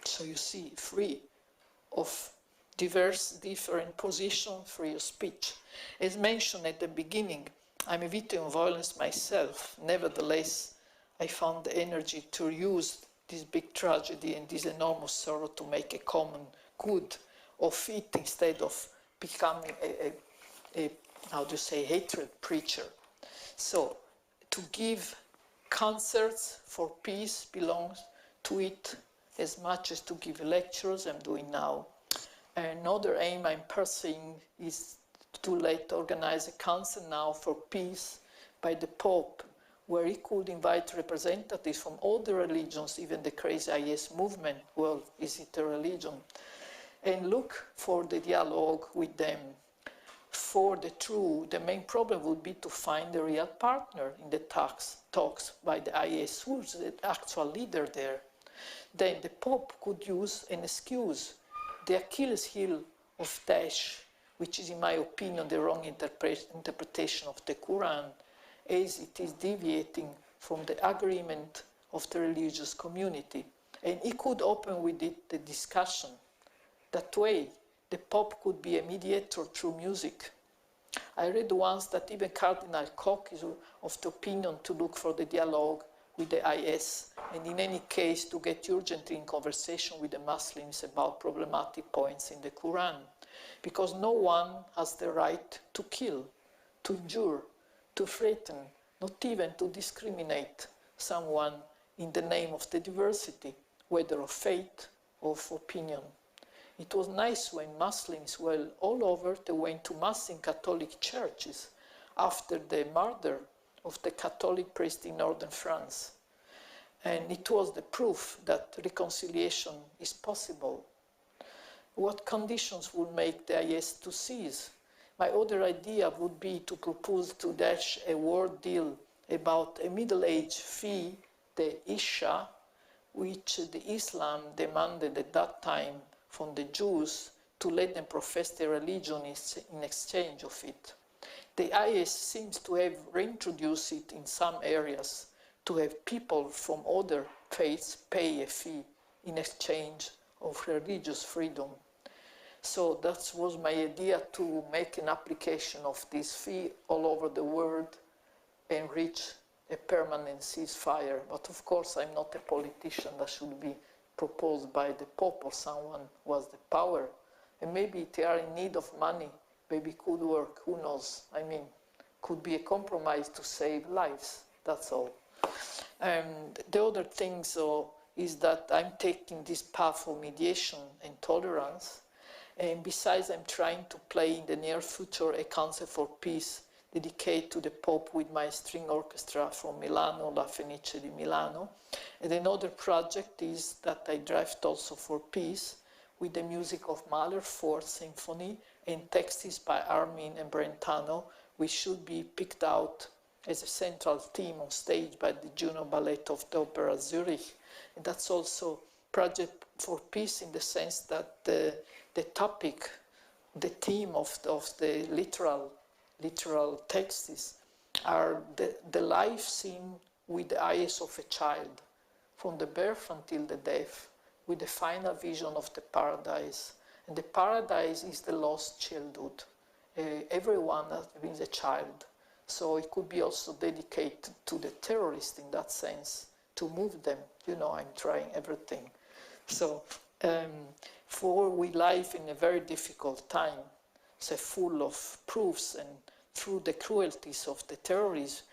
So you see, free of different positions, free of speech. As mentioned at the beginning, I'm a victim of violence myself. Nevertheless, I found the energy to use this big tragedy and this enormous sorrow to make a common good of it instead of becoming a how do you say, hatred preacher. So to give concerts for peace belongs to it as much as to give lectures I'm doing now. Another aim I'm pursuing is to organize a council now for peace by the Pope, where he could invite representatives from all the religions, even the crazy IS movement. Well, is it a religion? And look for the dialogue with them. The main problem would be to find a real partner in the talks by the IS, who's the actual leader there. Then the Pope could use an excuse, the Achilles heel of Daesh, which is, in my opinion, the wrong interpretation of the Quran, as it is deviating from the agreement of the religious community. And he could open with it the discussion. That way, the Pope could be a mediator through music. I read once that even Cardinal Koch is of the opinion to look for the dialogue with the IS, and in any case to get urgently in conversation with the Muslims about problematic points in the Quran, because no one has the right to kill, to injure, to threaten, not even to discriminate someone in the name of the diversity, whether of faith or of opinion. It was nice when Muslims were all over, they went to Mass in Catholic churches after the murder of the Catholic priest in northern France. And it was the proof that reconciliation is possible. What conditions would make the IS to cease? My other idea would be to propose to Daesh a world deal about a middle-aged fee, the Isha, which the Islam demanded at that time from the Jews to let them profess their religion in exchange of it. The IS seems to have reintroduced it in some areas, to have people from other faiths pay a fee in exchange of religious freedom. So that was my idea, to make an application of this fee all over the world and reach a permanent ceasefire. But of course, I'm not a politician. That should be proposed by the Pope or someone who has the power. And maybe they are in need of money. Maybe it could work. Who knows? I mean, could be a compromise to save lives. That's all. The other thing, is that I'm taking this path of mediation and tolerance. And besides, I'm trying to play in the near future a concert for peace dedicated to the Pope with my string orchestra from Milano, La Fenice di Milano. And another project is that I draft also for peace with the music of Mahler Fourth Symphony and texts by Armin and Brentano, which should be picked out as a central theme on stage by the Juno Ballet of the Opera Zurich. And that's also project for peace in the sense that the topic, the theme of the literal texts are the life seen with the eyes of a child, from the birth until the death, with the final vision of the paradise. And the paradise is the lost childhood. Everyone has been a child. So it could be also dedicated to the terrorists in that sense, to move them. I'm trying everything. So, for we live in a very difficult time, so full of proofs, and through the cruelties of the terrorists,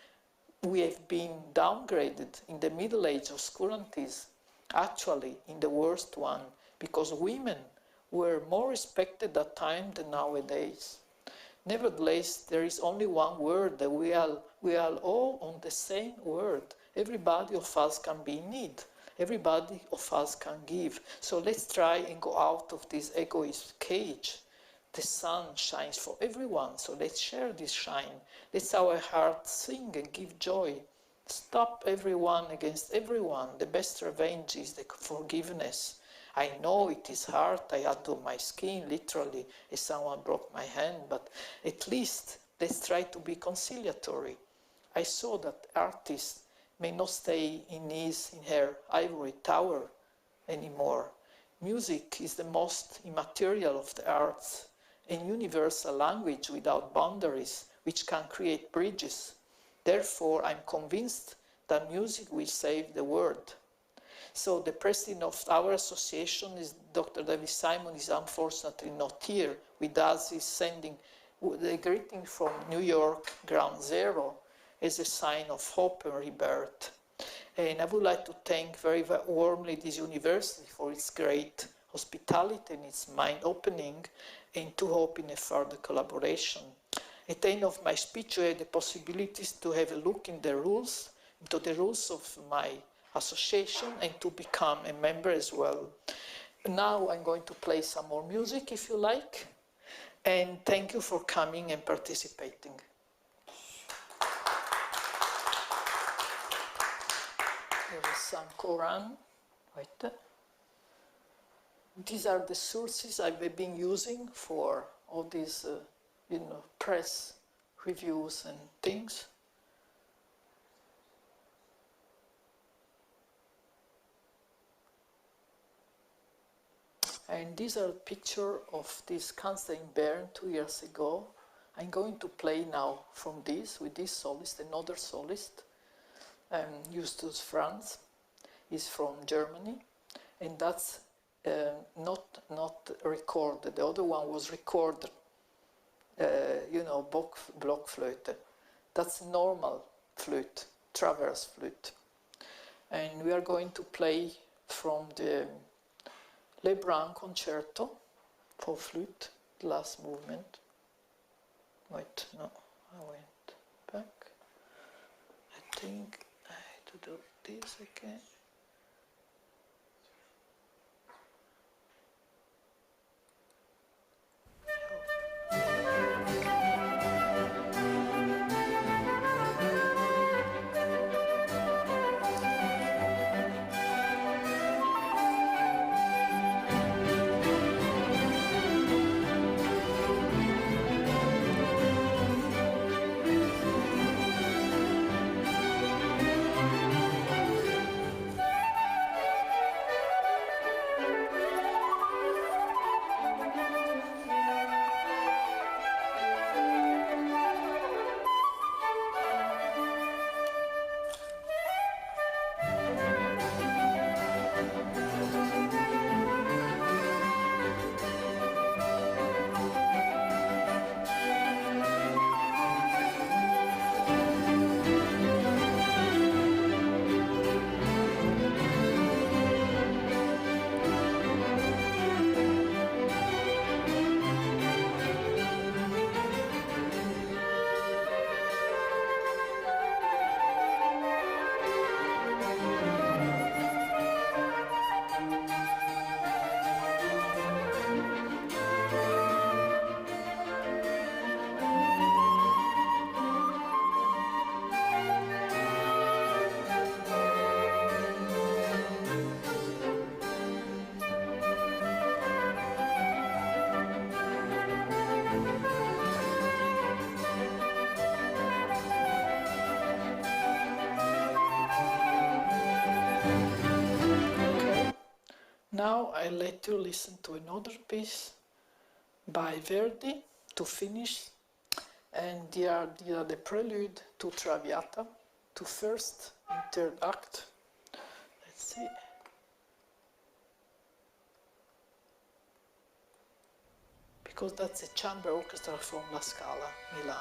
we have been downgraded in the Middle Age obscurantism, actually in the worst one, because women were more respected at that time than nowadays. Nevertheless, there is only one word that we are all on the same word. Everybody of us can be in need. Everybody of us can give. So let's try and go out of this egoist cage. The sun shines for everyone, so let's share this shine. Let's our hearts sing and give joy. Stop everyone against everyone. The best revenge is the forgiveness. I know it is hard. I had to my skin, literally, if someone broke my hand, but at least let's try to be conciliatory. I saw that artists may not stay in her ivory tower anymore. Music is the most immaterial of the arts, a universal language without boundaries, which can create bridges. Therefore, I'm convinced that music will save the world. So the president of our association is Dr. David Simon, is unfortunately not here with us. He's sending the greeting from New York, Ground Zero, as a sign of hope and rebirth. And I would like to thank very warmly this university for its great hospitality and its mind-opening, and to hope in a further collaboration. At the end of my speech, I had the possibilities to have a look into the rules of my association and to become a member as well. Now I'm going to play some more music, if you like, and thank you for coming and participating. There is some Quran. Wait. These are the sources I've been using for all these press reviews and things. And these are pictures of this concert in Bern 2 years ago. I'm going to play now from this, with this soloist, another soloist, Justus Franz, is from Germany, and that's not recorded. The other one was recorded, Blockflöte. That's normal flute, traverse flute. And we are going to play from the Lebrun Concerto for flute, last movement. Wait, no, I went back. I think I have to do this again. Now I let you listen to another piece by Verdi to finish, and they are the prelude to Traviata, to first and third act. Let's see. Because that's a chamber orchestra from La Scala, Milan.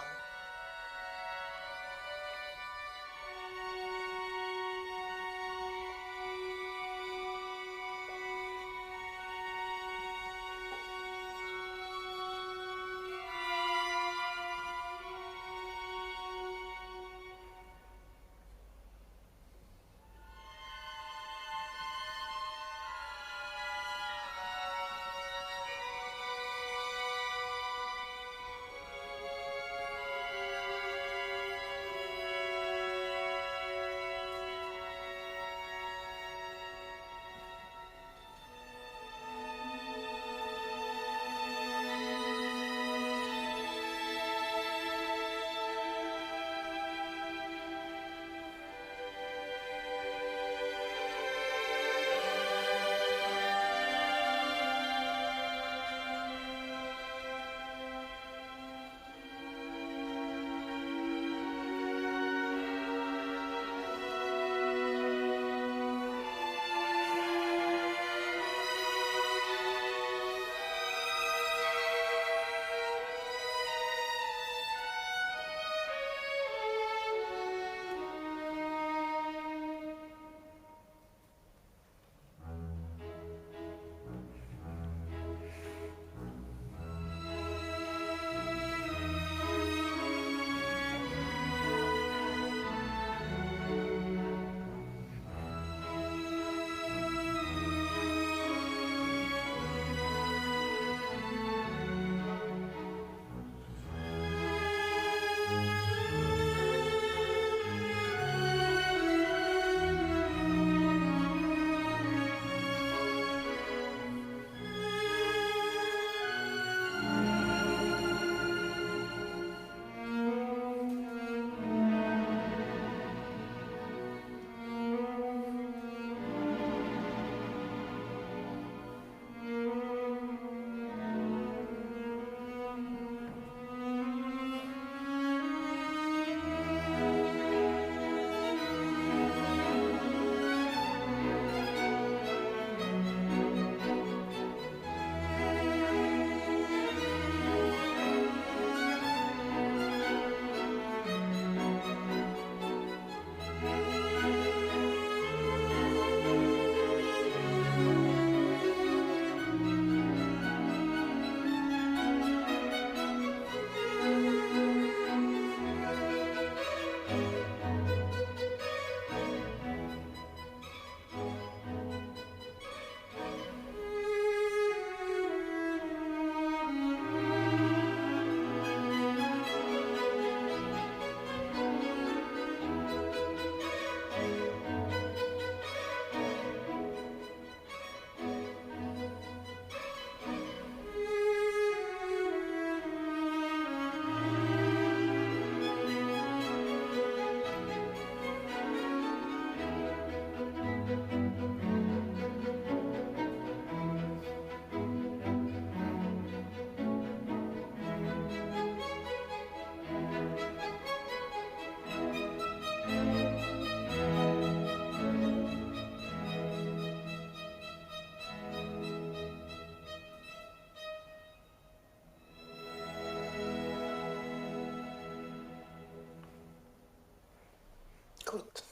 Good.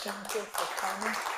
Thank you for coming.